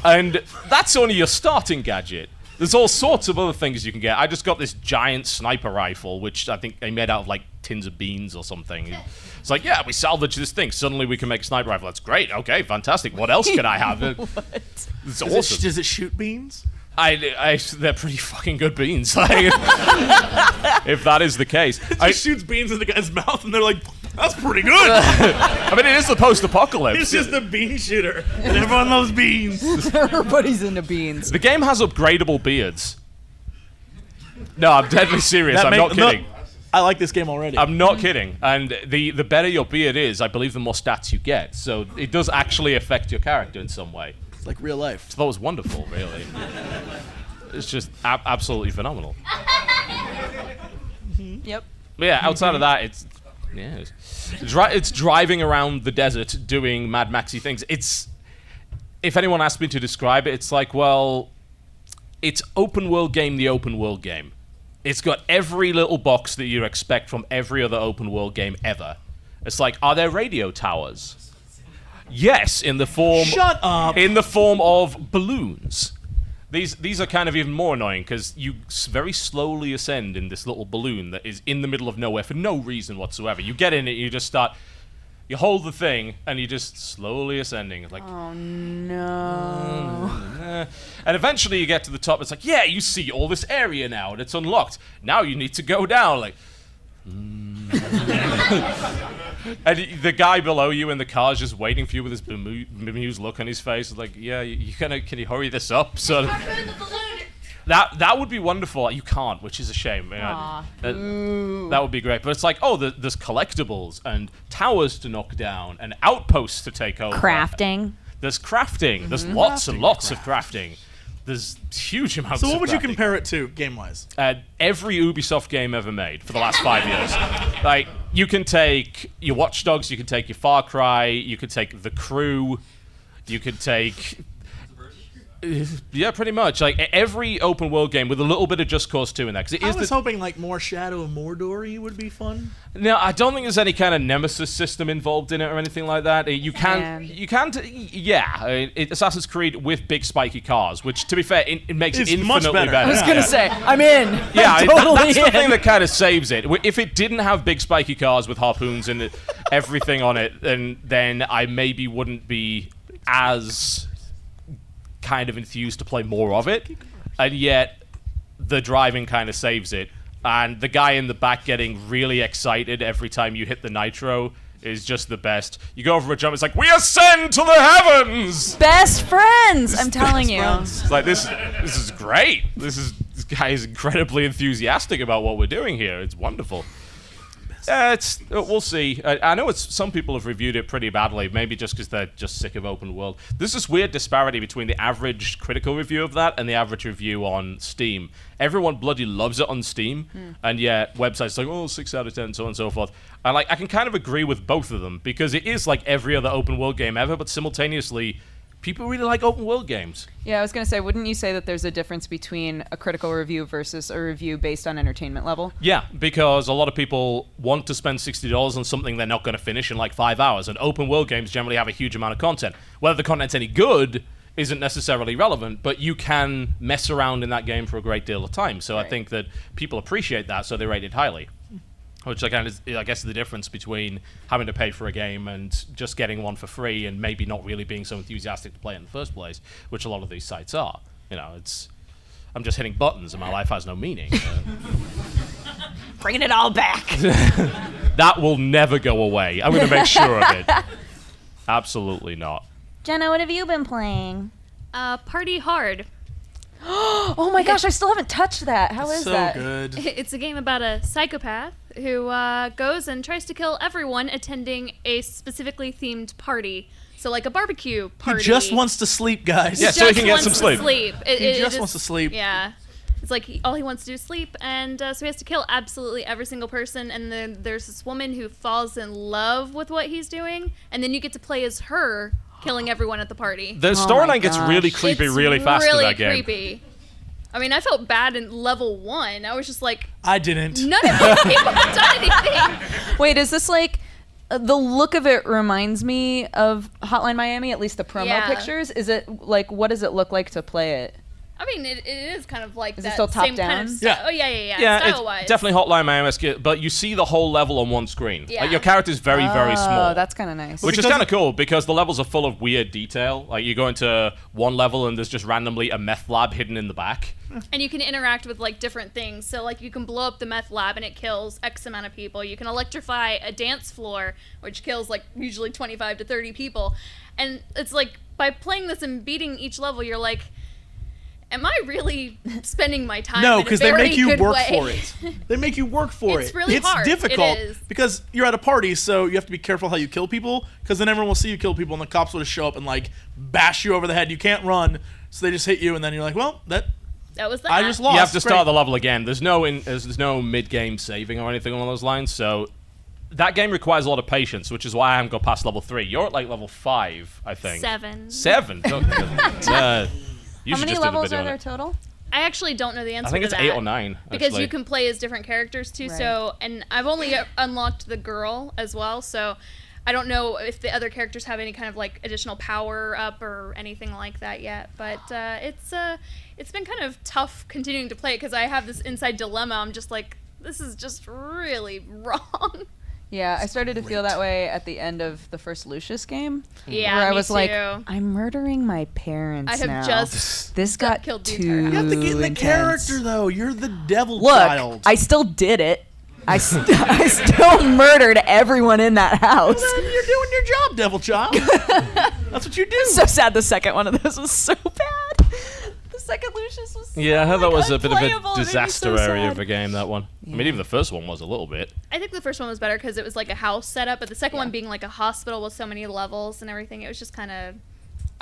And that's only your starting gadget. There's all sorts of other things you can get. I just got this giant sniper rifle, which I think they made out of like tins of beans or something. It's like, yeah, we salvaged this thing. Suddenly we can make a sniper rifle. That's great. Okay, fantastic. What else can I have? It's awesome. Does it shoot beans? They're pretty fucking good beans. Like, if that is the case. It just shoots beans in the guy's mouth and they're like... That's pretty good. I mean, it is the post-apocalypse. It's just the bean shooter, and everyone loves beans. Everybody's into beans. The game has upgradable beards. No, I'm deadly serious. I'm not kidding. I like this game already. I'm not kidding. And the better your beard is, I believe the more stats you get. So it does actually affect your character in some way. It's like real life. So that was wonderful, really. It's just absolutely phenomenal. Yep. But yeah, outside of that, it's driving around the desert doing Mad Maxy things. It's, if anyone asked me to describe it, it's like, well, it's open world game, the open world game. It's got every little box that you'd expect from every other open world game ever. It's like, are there radio towers? Yes, in the form. Shut up. In the form of balloons. These are kind of even more annoying because you very slowly ascend in this little balloon that is in the middle of nowhere for no reason whatsoever. You get in it, you just start. You hold the thing, and you're just slowly ascending. Like, Oh no. and eventually you get to the top. It's like, yeah, you see all this area now, and it's unlocked. Now you need to go down. Like, and the guy below you in the car is just waiting for you with this bemused look on his face. It's like, yeah, can you hurry this up? So that would be wonderful. You can't, which is a shame. That would be great. But it's like, oh, there's collectibles and towers to knock down and outposts to take over. Crafting. There's crafting. There's lots and lots of crafting. There's huge amounts of So what would you crafting. compare it to, game-wise? Every Ubisoft game ever made for the last 5 years. Like, you can take your Watch Dogs, you can take your Far Cry, you could take The Crew, you could take... Yeah, pretty much. Like, every open world game with a little bit of Just Cause 2 in there. 'Cause it I is was hoping like more Shadow of Mordor would be fun. No, I don't think there's any kind of nemesis system involved in it or anything like that. Assassin's Creed with big spiky cars, which, to be fair, it makes it It's much infinitely better. better. I was gonna say, I'm in. Yeah, I'm totally that's the thing in. that kind of saves it. If it didn't have big spiky cars with harpoons and everything on it, then I maybe wouldn't be as kind of enthused to play more of it. And yet, the driving kind of saves it. And the guy in the back getting really excited every time you hit the nitro is just the best. You go over a jump, it's like, we ascend to the heavens! Best friends, I'm telling you. It's like, this is great. This guy is incredibly enthusiastic about what we're doing here. It's wonderful. We'll see. I know some people have reviewed it pretty badly, maybe just because they're just sick of open world. There's this weird disparity between the average critical review of that and the average review on Steam. Everyone bloody loves it on Steam, and yet websites like, oh, 6 out of 10, so on and so forth. And I can kind of agree with both of them, because it is like every other open world game ever, but simultaneously, people really like open world games. Yeah, I was going to say, wouldn't you say that there's a difference between a critical review versus a review based on entertainment level? Yeah, because a lot of people want to spend $60 on something they're not going to finish in like 5 hours, and open world games generally have a huge amount of content. Whether the content's any good isn't necessarily relevant, but you can mess around in that game for a great deal of time. So I think that people appreciate that, so they rate it highly. Which I guess is the difference between having to pay for a game and just getting one for free and maybe not really being so enthusiastic to play it in the first place, which a lot of these sites are. You know, I'm just hitting buttons and my life has no meaning. Bringing it all back. That will never go away. I'm going to make sure of it. Absolutely not. Jenna, what have you been playing? Party Hard. Oh my gosh, I still haven't touched that. How is So that? good. It's a game about a psychopath who goes and tries to kill everyone attending a specifically themed party. So like a barbecue He party. just wants to sleep, guys. Yeah, so he can get some sleep. He just wants to sleep. Yeah. It's like all he wants to do is sleep, and so he has to kill absolutely every single person, and then there's this woman who falls in love with what he's doing, and then you get to play as her killing everyone at the party. The storyline gets really creepy It's really fast in really that game. creepy. I mean, I felt bad in level 1. I was just like, I didn't. none of these people have done anything. Wait, is this like... the look of it reminds me of Hotline Miami, at least the promo Yeah. pictures. Is it like, what does it look like to play it? I mean, it is kind of like Is it that still top same kind of down? style. Yeah. Oh, yeah. Yeah, Style-wise. it's definitely Hotline Miami, but you see the whole level on one screen. Yeah. Like your character's very, very small. Oh, that's kind of nice. Which is Because kind of cool because the levels are full of weird detail. Like you go into one level and there's just randomly a meth lab hidden in the back. And you can interact with, like, different things. So, like, you can blow up the meth lab and it kills X amount of people. You can electrify a dance floor, which kills, like, usually 25 to 30 people. And it's like, by playing this and beating each level, you're like, am I really spending my time No, in a because they very make you good work way? for it. They make you work for it. It's really hard. It's difficult It is. because you're at a party, so you have to be careful how you kill people, because then everyone will see you kill people, and the cops will just show up and like bash you over the head. You can't run, so they just hit you, and then you're like, well, that That was that. I just lost. You have to Great. start the level again. There's no mid-game saving or anything along those lines. So that game requires a lot of patience, which is why I haven't got past level 3. You're at like level 5, I think. 7. 7. You How should many just do the levels video are on there it. total? I actually don't know the answer I think to it's that. 8 or 9. Because actually. you can play as different characters too. Right. So, and I've only unlocked the girl as well. So, I don't know if the other characters have any kind of like additional power up or anything like that yet. But it's been kind of tough continuing to play it because I have this inside dilemma. I'm just like, this is just really wrong. Yeah, I started to feel that way at the end of the first Lucius game. Yeah, where I me was like, too. I'm murdering my parents I have now. just This got killed the too entire You have to get in the intense. character, though. You're the devil Look, child. I still did it. I still murdered everyone in that house. Then you're doing your job, devil child. That's what you do. So sad the second one of those was so bad. The second Lucius was so, Yeah, I heard that like, was a bit of unplayable. a It made me disaster so area sad. of a game, that one. I mean, even the first one was a little bit. I think the first one was better because it was like a house setup, but the second one being like a hospital with so many levels and everything, it was just kind of,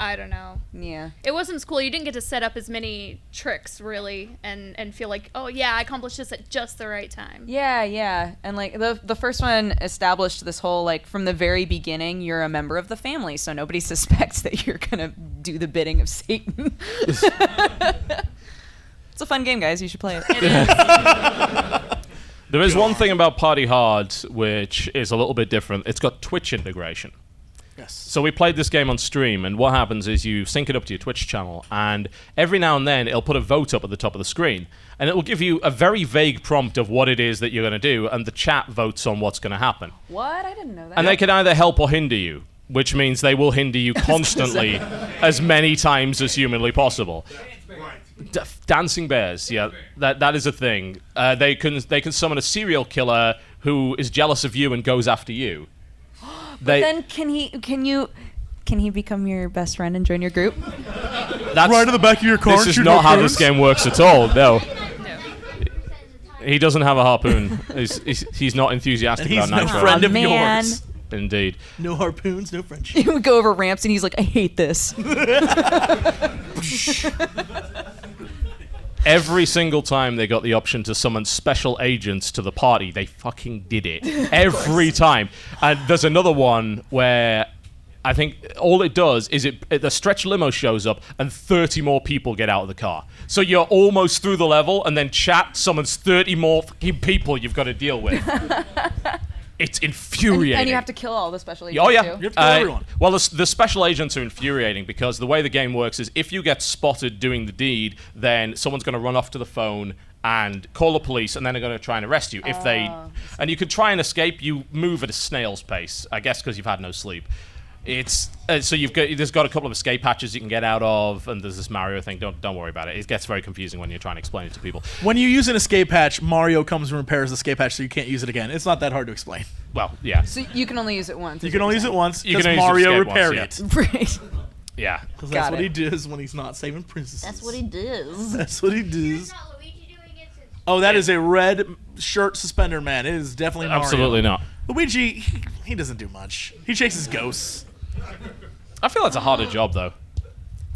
I don't know. Yeah. It wasn't as cool. You didn't get to set up as many tricks, really, and feel like, oh, yeah, I accomplished this at just the right time. Yeah. And like the first one established this whole like from the very beginning you're a member of the family, so nobody suspects that you're gonna do the bidding of Satan. It's a fun game, guys. You should play it. It is. There is one thing about Party Hard which is a little bit different. It's got Twitch integration. Yes. So we played this game on stream, and what happens is you sync it up to your Twitch channel, and every now and then it'll put a vote up at the top of the screen, and it will give you a very vague prompt of what it is that you're going to do, and the chat votes on what's going to happen. What? I didn't know that. And they can either help or hinder you, which means they will hinder you constantly as many times as humanly possible. Dancing bears, yeah, that is a thing. They can summon a serial killer who is jealous of you and goes after you. But then can he become your best friend and join your group? That's Right in the back of your car. This and is shoot not how harpoons? this game works at all. No. He doesn't have a harpoon. He's not enthusiastic And he's about no nitro. friend of man. yours. Indeed. No harpoons, no friendship. He would go over ramps and he's like, I hate this. Every single time they got the option to summon special agents to the party, they fucking did it. Every time. And there's another one where I think all it does is the stretch limo shows up and 30 more people get out of the car. So you're almost through the level, and then chat summons 30 more fucking people you've got to deal with. It's infuriating. And you have to kill all the special agents Oh yeah, too. You have to kill everyone. Well, the special agents are infuriating because the way the game works is if you get spotted doing the deed, then someone's going to run off to the phone and call the police, and then they're going to try and arrest you. And you can try and escape. You move at a snail's pace, I guess, because you've had no sleep. It's so there's got a couple of escape hatches you can get out of, and there's this Mario thing. Don't worry about it. It gets very confusing when you're trying to explain it to people. When you use an escape hatch, Mario comes and repairs the escape hatch, so you can't use it again. It's not that hard to explain. Well, yeah, So you can only use it once. You can only use it once You can because only use Mario escape once, repaired yeah. it. Right. yeah. Because Got that's what it. he does when he's not saving princesses. That's what he does. That's what he does. Not Luigi doing it since Oh, that is a red shirt suspender man. It is definitely Mario. Absolutely not. Luigi, he doesn't do much. He chases ghosts. I feel that's a harder job though.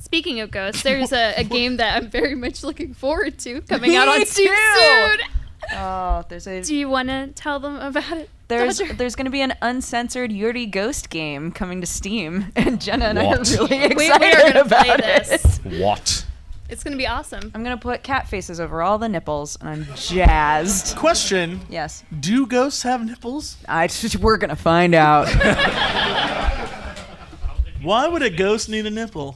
Speaking of ghosts, there's a game that I'm very much looking forward to coming out on Me Steam too. soon. Oh, there's a Do you want to tell them about it? there's Dodger? there's going to be an uncensored Yuri Ghost game coming to Steam, and Jenna and I are What? really excited we are going to play about this. it. What? It's going to be awesome. I'm going to put cat faces over all the nipples, and I'm jazzed. Question: Yes, do ghosts have nipples? we're going to find out. Why would a ghost need a nipple?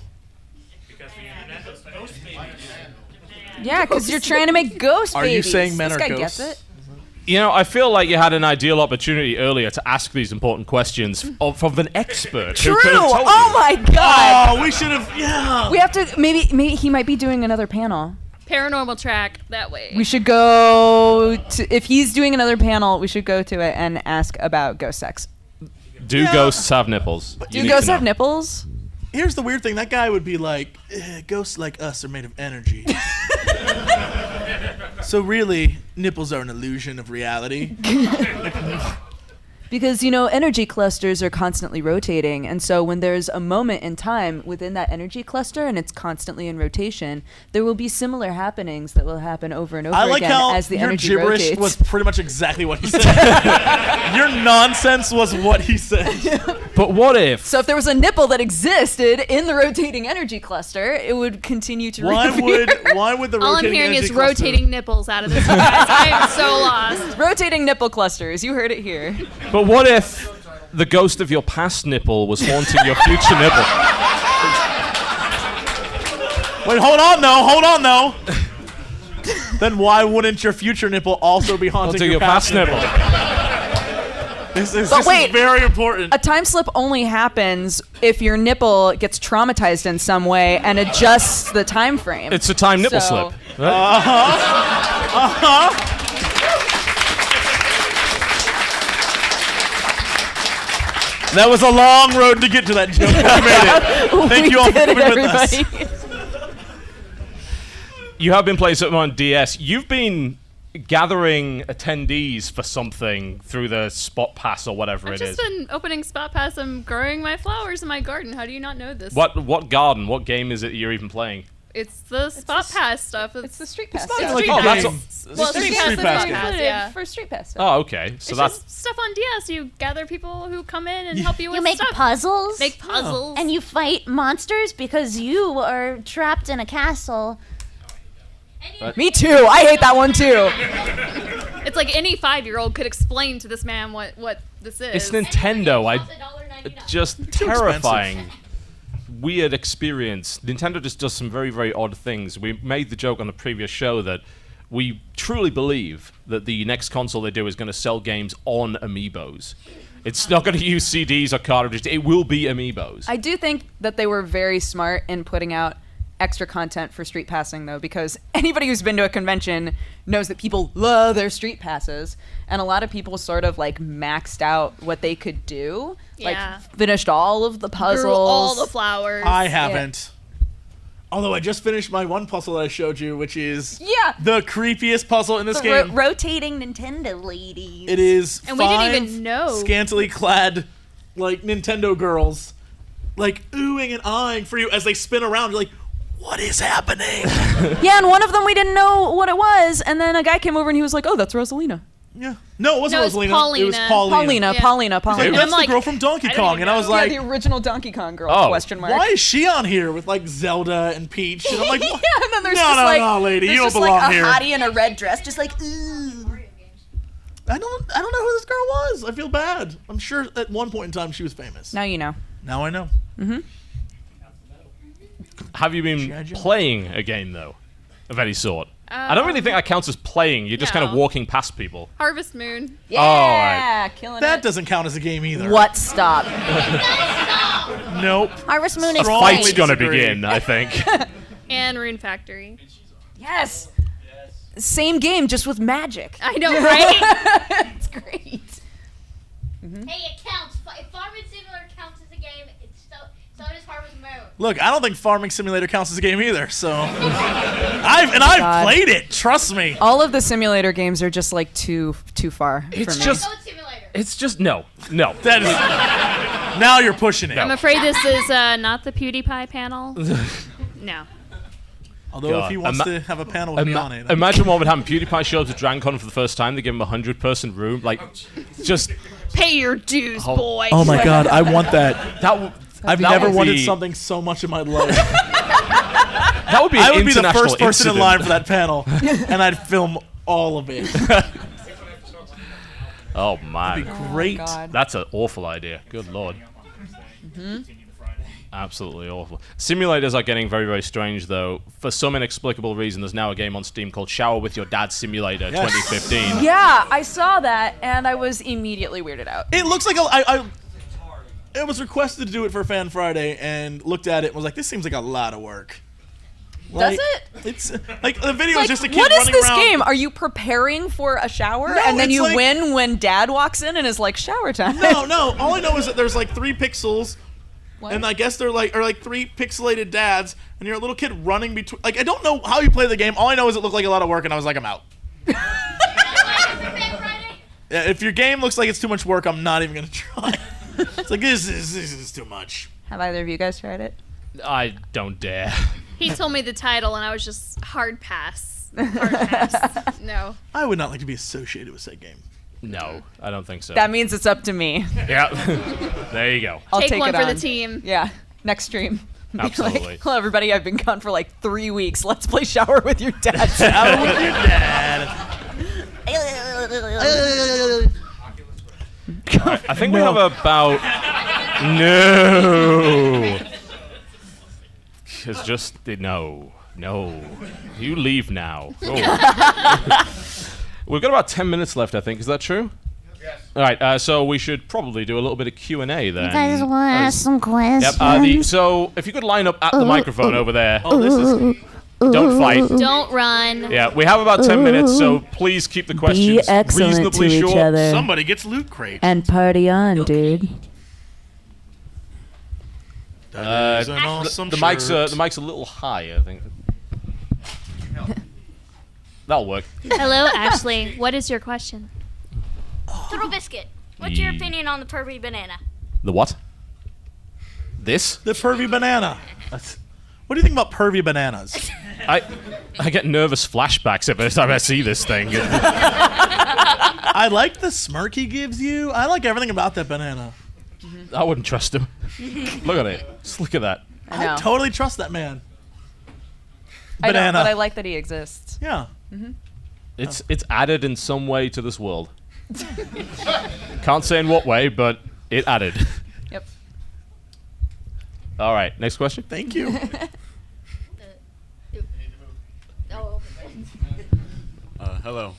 Yeah, because you're trying to make ghost Are you babies. saying men this are guy ghosts? gets it. You know, I feel like you had an ideal opportunity earlier to ask these important questions from an expert. True. Who could have told Oh my god. Oh, we should have. Yeah. We have to. Maybe he might be doing another panel. Paranormal track that way. We should go to. If he's doing another panel, we should go to it and ask about ghost sex. Do ghosts have nipples? You Do need ghosts to have know. nipples? Here's the weird thing. That guy would be like, ghosts like us are made of energy. So really, nipples are an illusion of reality. Because, you know, energy clusters are constantly rotating. And so when there's a moment in time within that energy cluster and it's constantly in rotation, there will be similar happenings that will happen over and over I like again how as the your energy gibberish rotates. was pretty much exactly what he said. Your nonsense was what he said. But what if? So if there was a nipple that existed in the rotating energy cluster, it would continue to Why reappear. would the All I'm rotating hearing energy is cluster- rotating nipples out of this. Guys. I am so lost. Rotating nipple clusters. You heard it here. But what if the ghost of your past nipple was haunting your future nipple? Wait, hold on though. Then why wouldn't your future nipple also be haunting your past nipple? This is wait. very important. A time slip only happens if your nipple gets traumatized in some way and adjusts the time frame. It's a time nipple So- slip. Right? That was a long road to get to that joke. You made it. Thank you all for coming with us. You have been playing something on DS. You've been gathering attendees for something through the Spot Pass or whatever I've it is. just been opening Spot Pass. I'm growing my flowers in my garden. How do you not know this? What garden? What game is it you're even playing? It's the Spot Pass stuff. It's the Street Pass. not stuff. like Street a Pass. game. Well, Street Street Pass Pass is is Pass Spot game. Pass, Included yeah. for Street Pass. Oh, okay. So It's that's just stuff on DS. You gather people who come in and help you with You make stuff. puzzles, Make puzzles. and you fight monsters because you are trapped in a castle. Me too. I hate that one too. It's like any 5-year-old could explain to this man what this is. it's Nintendo. Just terrifying, weird experience. Nintendo just does some very, very odd things. We made the joke on the previous show that we truly believe that the next console they do is going to sell games on amiibos. It's not going to use CDs or cartridges. It will be amiibos. I do think that they were very smart in putting out extra content for street passing, though, because anybody who's been to a convention knows that people love their street passes, and a lot of people sort of like maxed out what they could do, Yeah. like finished all of the puzzles, Grew all the flowers. I haven't. Although I just finished my one puzzle that I showed you, which is the creepiest puzzle in this game. Rotating Nintendo ladies. It is And we didn't five even know. scantily clad, like, Nintendo girls, like, oohing and eyeing for you as they spin around. You're like, what is happening? Yeah, and one of them we didn't know what it was, and then a guy came over and he was like, "Oh, that's Rosalina." Yeah. No, it wasn't No, it's Rosalina. It was Paulina. Paulina. Paulina. Like, And that's I'm the like, girl from Donkey I don't Kong. even And I was know. like, Yeah, the original Donkey Kong girl? Oh. Question mark. why is she on here with, like, Zelda and Peach? And I'm like, Yeah, what? and then there's No, just no, like, no, lady, you there's don't just belong like a here. hottie in a red dress, just like, ooh. I don't know who this girl was. I feel bad. I'm sure at one point in time she was famous. Now you know. Now I know. Have you been G.I. Joe. playing a game, though, of any sort? I don't really think that counts as playing. You're just kind of no. walking past people. Harvest Moon. Yeah, right. killing That it. doesn't count as a game either. What? Stop. Nope. Harvest Moon is Strong great. Fight's gonna disagree. begin, I think. And Rune Factory. Yes. Same game, just with magic. I know, right? It's great. Hey, it counts. If Farming Simulator counts as a game, so does Harvest Moon. Look, I don't think Farming Simulator counts as a game either. So, I've played it. Trust me. All of the simulator games are just like too far It's for me. just- Goat Simulator. It's just no. That is. Now you're pushing it. I'm afraid this is not the PewDiePie panel. No. Although if he wants to have a panel with me on it, Imagine what would happen. PewDiePie shows up to Dragoncon for the first time. They give him a 100-person room. Like, just Pay your dues, boy. oh my god, I want that. I've that never would wanted be- something so much in my life. that would be. I An would be the international first person in incident. line for that panel, and I'd film all of it. Oh man, Great. God. that's an awful idea. Good lord. Absolutely awful. Simulators are getting very, very strange, though. For some inexplicable reason, there's now a game on Steam called Shower with Your Dad Simulator 2015. Yeah, I saw that, and I was immediately weirded out. It looks like it was requested to do it for Fan Friday, and looked at it and was like, this seems like a lot of work. Does it? It's like the video is Like, just a kid what is running this around. game? Are you preparing for a shower, No, and then it's you like- win when Dad walks in and is like, shower time? No. All I know is that there's like 3 pixels, What? and I guess they're like 3 pixelated dads, and you're a little kid running between. Like I don't know how you play the game. All I know is it looked like a lot of work, and I was like, I'm out. Yeah, if your game looks like it's too much work, I'm not even gonna try. It's like this is too much. Have either of you guys tried it? I don't dare. He told me the title, and I was just hard pass. Hard pass. No. I would not like to be associated with said game. No, I don't think so. That means it's up to me. Yeah. There you go. I'll Take take one it for on. the team. Yeah, next stream. Be Absolutely. Like, hello, everybody. I've been gone for like 3 weeks. Let's play Shower with Your Dad. Shower with your dad. I think we have about... No. It's just... No. You leave now. Oh. We've got about 10 minutes left, I think. Is that true? Yes. All right, so we should probably do a little bit of Q&A then. You guys want to ask some questions? Yep, so if you could line up at the microphone over there. Oh, this is. Don't fight. Don't run. Yeah, we have about 10 minutes, so please keep the questions reasonably short. Somebody gets Loot Crate. And party on, dude. That is an awesome The mic's a little high, I think. That'll work. Hello, Ashley. What is your question? TotalBiscuit, what's your opinion on the pervy banana? The what? This? The pervy banana. What do you think about pervy bananas? I get nervous flashbacks every time I see this thing. I like the smirk he gives you. I like everything about that banana. I wouldn't trust him. Look at it. Just look at that. I know. I totally trust that man. I know, Banana. but I like that he exists. Yeah. It's added in some way to this world. Can't say in what way, but it added. Yep. All right, next question. Thank you. Hello.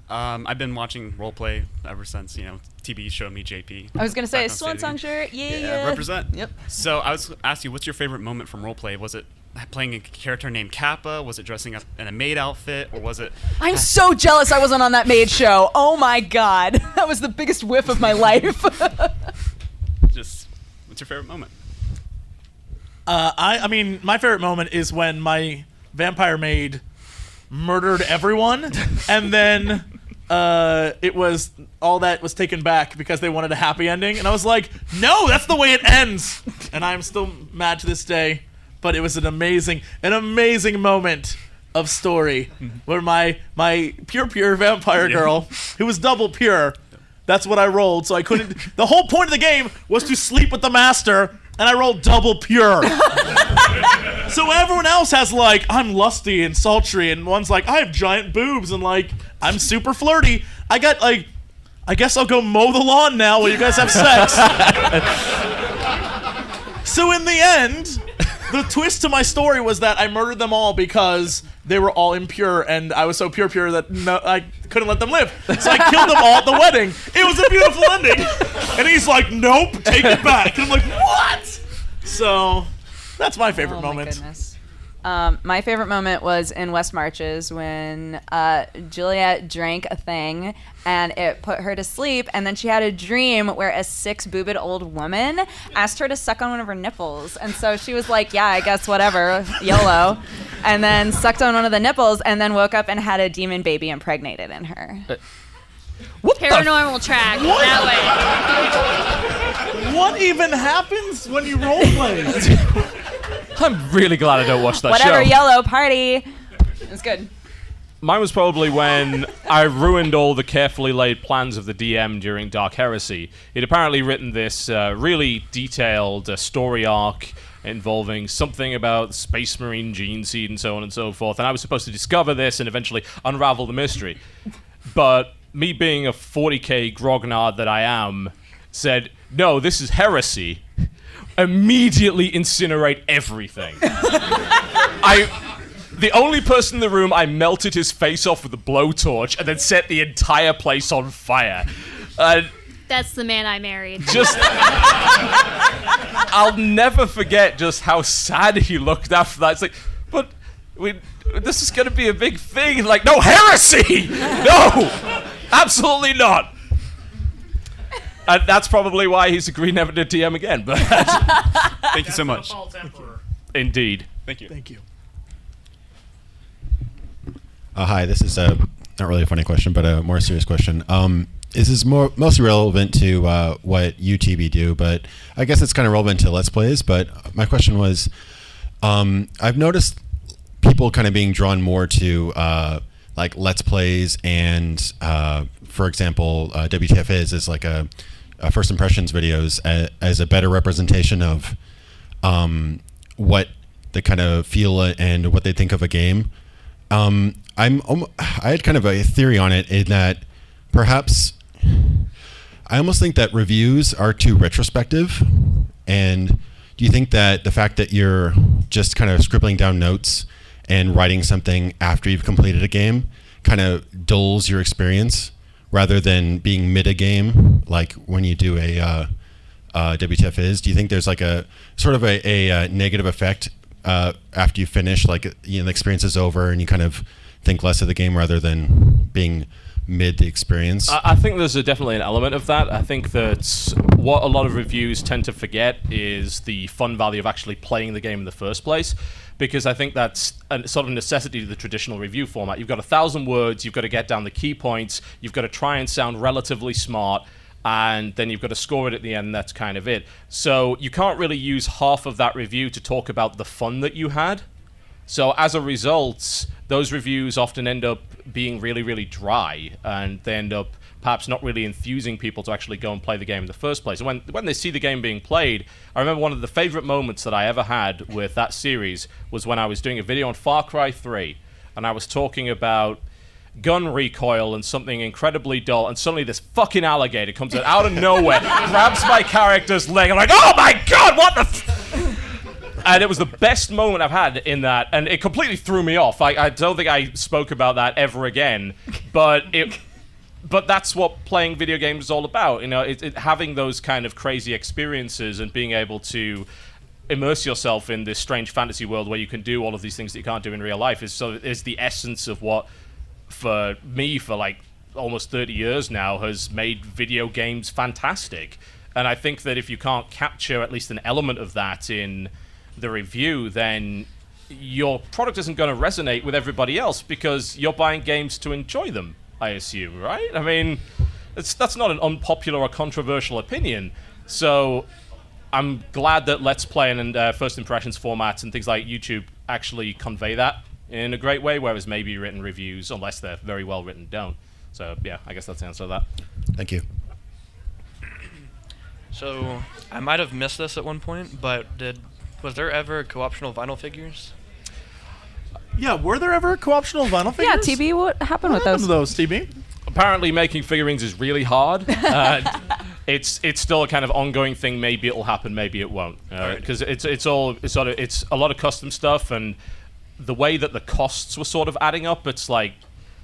I've been watching roleplay ever since, TB showed me JP. I was going to say, back on Swan stage Song again. shirt. Yeah. Represent. Yep. So I was asking you, what's your favorite moment from roleplay? Was it playing a character named Kappa? Was it dressing up in a maid outfit? Or was it... I'm so jealous I wasn't on that maid show. Oh my god. That was the biggest whiff of my life. Just, what's your favorite moment? I mean, my favorite moment is when my vampire maid murdered everyone, and then it was all that was taken back because they wanted a happy ending, and I was like, no, that's the way it ends, and I'm still mad to this day. But it was an amazing moment of story where my pure vampire girl, who was double pure, that's what I rolled. So I couldn't. The whole point of the game was to sleep with the master, and I rolled double pure. So everyone else has like, I'm lusty and sultry, and one's like, I have giant boobs, and like, I'm super flirty. I got like, I guess I'll go mow the lawn now while you guys have sex. So in the end, the twist to my story was that I murdered them all because they were all impure, and I was so pure that I couldn't let them live. So I killed them all at the wedding. It was a beautiful ending. And he's like, nope, take it back. And I'm like, what? So that's my favorite moment. Goodness. My favorite moment was in West Marches when Juliet drank a thing and it put her to sleep, and then she had a dream where a 6-boobed old woman asked her to suck on one of her nipples, and so she was like, yeah, I guess whatever, YOLO, and then sucked on one of the nipples and then woke up and had a demon baby impregnated in her. Paranormal track. That way. What even happens when you roleplay? I'm really glad I don't watch that Whatever, show. YOLO, party. It was good. Mine was probably when I ruined all the carefully laid plans of the DM during Dark Heresy. He'd apparently written this really detailed story arc involving something about Space Marine gene seed and so on and so forth, and I was supposed to discover this and eventually unravel the mystery. But me being a 40k grognard that I am, said, no, this is heresy. immediately incinerate everything. The only person in the room, I melted his face off with a blowtorch and then set the entire place on fire. That's the man I married. I'll never forget just how sad he looked after that. It's like, but this is going to be a big thing. Like, no, heresy! No! Absolutely not! And that's probably why he's agreed never to DM again. But Thank you so much. Indeed. Thank you. Thank you. Hi, this is not really a funny question, but a more serious question. This is mostly relevant to what UTB do, but I guess it's kind of relevant to Let's Plays. But my question was, I've noticed people kind of being drawn more to like Let's Plays and, for example, WTF is like a first impressions videos as a better representation of what the kind of feel and what they think of a game. I had kind of a theory on it in that perhaps I almost think that reviews are too retrospective. And do you think that the fact that you're just kind of scribbling down notes and writing something after you've completed a game kind of dulls your experience rather than being mid-a-game, like when you do a WTF is? Do you think there's like a sort of a negative effect after you finish, like, you know, the experience is over and you kind of think less of the game rather than being mid the experience? I think there's definitely an element of that. I think that what a lot of reviews tend to forget is the fun value of actually playing the game in the first place, because I think that's a sort of necessity to the traditional review format. You've got 1,000 words, you've got to get down the key points, you've got to try and sound relatively smart, and then you've got to score it at the end. That's kind of it. So you can't really use half of that review to talk about the fun that you had. So as a result, those reviews often end up being really, really dry, and they end up perhaps not really enthusing people to actually go and play the game in the first place. And when they see the game being played, I remember one of the favorite moments that I ever had with that series was when I was doing a video on Far Cry 3, and I was talking about gun recoil and something incredibly dull, and suddenly this fucking alligator comes out of nowhere, grabs my character's leg, I'm like, oh my god, what the and it was the best moment I've had in that, and it completely threw me off. I don't think I spoke about that ever again, but that's what playing video games is all about. You know, having those kind of crazy experiences and being able to immerse yourself in this strange fantasy world where you can do all of these things that you can't do in real life is the essence of what, for me, for like almost 30 years now, has made video games fantastic. And I think that if you can't capture at least an element of that in the review, then your product isn't going to resonate with everybody else, because you're buying games to enjoy them, I assume, right? I mean, that's not an unpopular or controversial opinion. So I'm glad that Let's Play and first impressions formats and things like YouTube actually convey that in a great way, whereas maybe written reviews, unless they're very well written, don't. So yeah, I guess that's the answer to that. Thank you. So I might have missed this at one point, but was there ever co-optional vinyl figures? Yeah, were there ever co-optional vinyl figures? Yeah, TB, what happened with those? TB? Apparently making figurines is really hard. It's still a kind of ongoing thing. Maybe it'll happen, maybe it won't. Because it's a lot of custom stuff, and the way that the costs were sort of adding up, it's like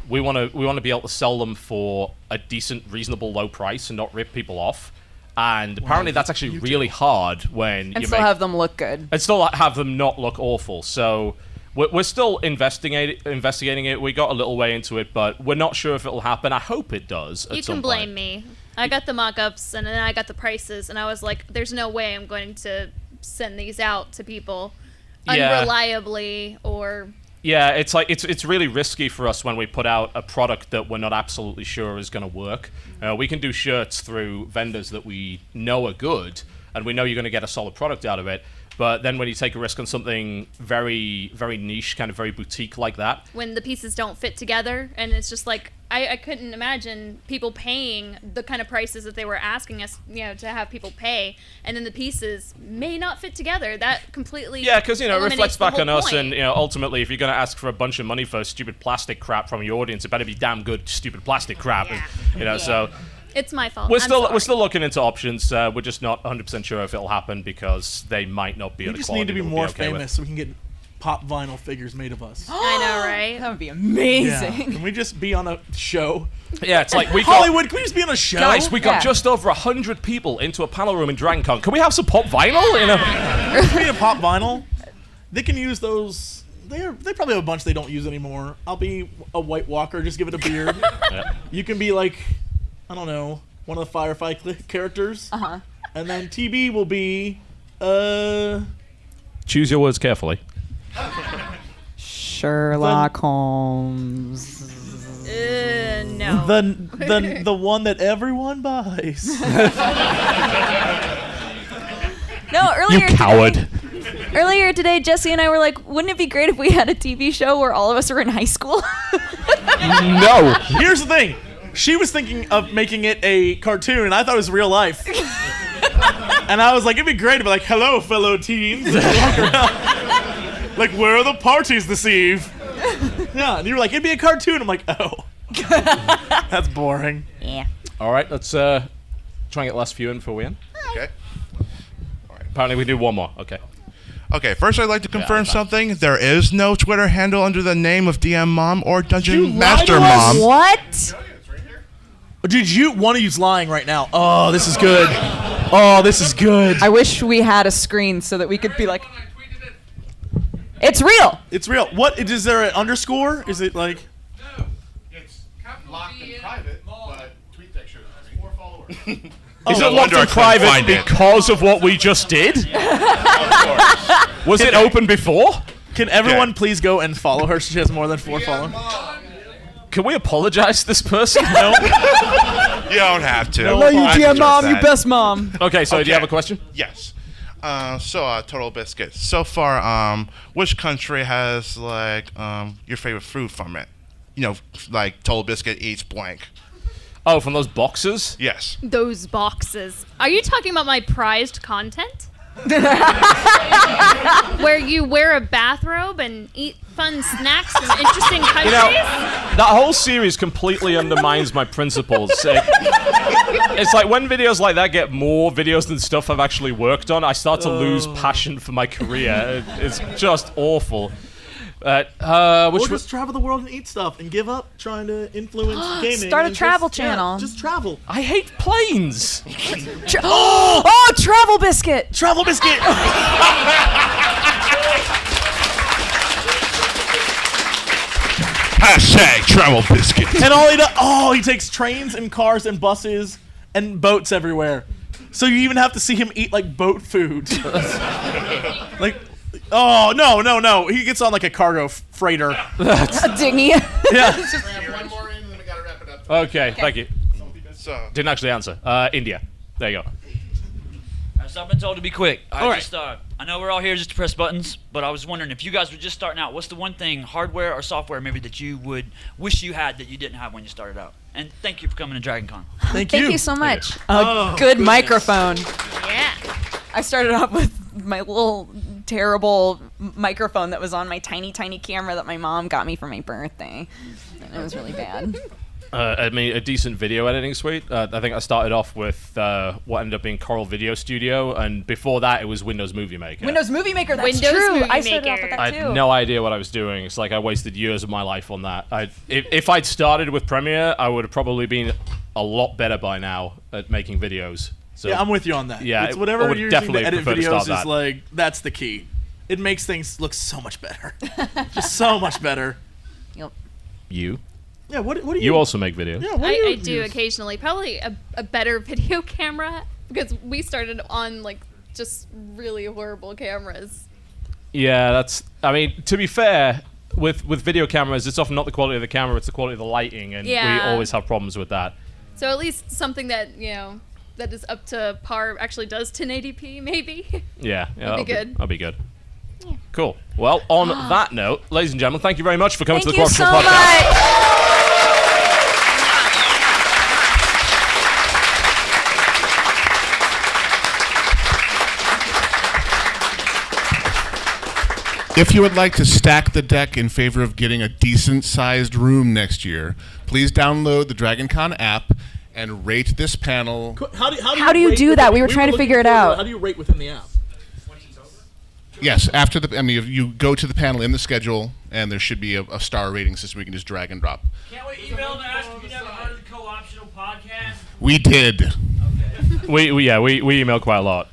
we want to be able to sell them for a decent, reasonable low price and not rip people off. And apparently that's actually really hard when and still have them look good. And still have them not look awful. So we're still investigating it. We got a little way into it, but we're not sure if it'll happen. I hope it does. You can blame me. I got the mock-ups, and then I got the prices, and I was like, there's no way I'm going to send these out to people unreliably or... Yeah, it's like it's really risky for us when we put out a product that we're not absolutely sure is going to work. We can do shirts through vendors that we know are good, and we know you're going to get a solid product out of it. But then when you take a risk on something very, very niche, kind of very boutique like that, when the pieces don't fit together, and it's just like I couldn't imagine people paying the kind of prices that they were asking us, to have people pay, and then the pieces may not fit together. That completely because it reflects back on us, and ultimately, if you're going to ask for a bunch of money for stupid plastic crap from your audience, it better be damn good stupid plastic crap. Yeah. So It's my fault. We're I'm still sorry. looking into options. We're just not 100% sure if it'll happen because they might not be We at the just quality need to be that we'll more okay with. famous so we can get pop vinyl figures made of us. I know, right? That would be Yeah. amazing. Can we just be on a show? Yeah, it's like we Hollywood. Can we just be on a show? Guys, we got Yeah. just over 100 people into a panel room in Dragoncon. Can we have some pop vinyl? You know? Speaking of pop vinyl, they can use those. They probably have a bunch they don't use anymore. I'll be a White Walker. Just give it a beard. Yeah. You can be like, I don't know, one of the Firefly characters. Uh-huh. And then TB will be, Choose your words carefully. Sherlock Holmes. No. the one that everyone buys. No, earlier You coward. Earlier today, Jesse and I were like, wouldn't it be great if we had a TV show where all of us are in high school? No. Here's the thing. She was thinking of making it a cartoon, and I thought it was real life. And I was like, it'd be great to be like, hello, fellow teens. Walk around. Like, where are the parties this eve? Yeah, and you were like, it'd be a cartoon. I'm like, oh. That's boring. Yeah. All right, let's try and get the last few in before we end. Okay. Apparently we do one more. Okay. Okay, first I'd like to confirm something. There is no Twitter handle under the name of DM Mom or Dungeon Master Mom. What? Dude, one of you's lying right now. Oh, this is good. Oh, this is good. I wish we had a screen so that we could be like, it's real. It's real. What, is there an underscore? Is it like... It's locked in private, but tweet that shit. 4 followers. Is No it locked wonder I in couldn't private find it. because of what we just did? Was it open before? Can everyone please go and follow her? She has more than 4 followers. Can we apologize to this person? No. You don't have to. No, you I dear deserve mom, you that. best mom. Okay, so do you have a question? Yes. TotalBiscuit. So far, which country has like your favorite food from it? You know, like TotalBiscuit eats blank. Oh, from those boxes? Yes. Those boxes. Are you talking about my prized content? Where you wear a bathrobe and eat fun snacks from interesting countries? You know, that whole series completely undermines my principles. It's like when videos like that get more videos than stuff I've actually worked on, I start to lose passion for my career. It's just awful. Or just travel the world and eat stuff and give up trying to influence gaming. Start a and travel just, channel. Yeah, just travel. I hate planes. Oh, Travel Biscuit. Travel Biscuit. Hashtag TravelBiscuit. And all he does, he takes trains and cars and buses and boats everywhere. So you even have to see him eat like boat food. Like, oh no! He gets on like a cargo freighter. A dinghy. Yeah. One more in, and then we gotta wrap it up. Okay, thank you. So, Didn't actually answer. India. There you go. So I've been told to be quick. All right. I know we're all here just to press buttons, but I was wondering if you guys were just starting out, what's the one thing, hardware or software, maybe that you would wish you had that you didn't have when you started out? And thank you for coming to DragonCon. Thank you. Thank you so much. Oh, Good microphone. Yeah. I started off with my little terrible microphone that was on my tiny camera that my mom got me for my birthday. And it was really bad. I mean, a decent video editing suite. I think I started off with what ended up being Coral Video Studio, and before that, it was Windows Movie Maker. Windows Movie Maker, that's Windows true. Movie I started off Maker. with that I too. had no idea what I was doing. It's like I wasted years of my life on that. If I'd started with Premiere, I would have probably been a lot better by now at making videos. So, yeah, I'm with you on that. Yeah, it's I whatever would you're using definitely to edit prefer to videos start that. is like that's the key. It makes things look so much better. Just so much better. Yep. You? Yeah. What do you? You also make videos. Yeah. What do I you do use? occasionally. Probably a better video camera because we started on like just really horrible cameras. Yeah, that's. I mean, to be fair, with video cameras, it's often not the quality of the camera; it's the quality of the lighting, and we Yeah. always have problems with that. So at least something that that is up to par actually does 1080p maybe. Yeah, That'd be good. That'll be good. Cool. Well, on that note, ladies and gentlemen, thank you very much for coming Thank to the you so Corruptional Podcast. much. if you would like to stack the deck in favor of getting a decent-sized room next year, please download the Dragoncon app and rate this panel. How do you do that? We were trying to figure it out. How do you rate within the app? Yes, you go to the panel in the schedule, and there should be a star rating system we can just drag and drop. Can't we email to ask if you never heard of the co-optional podcast? We did. We email quite a lot.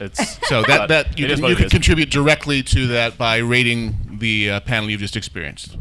So that you can contribute directly to that by rating the panel you've just experienced.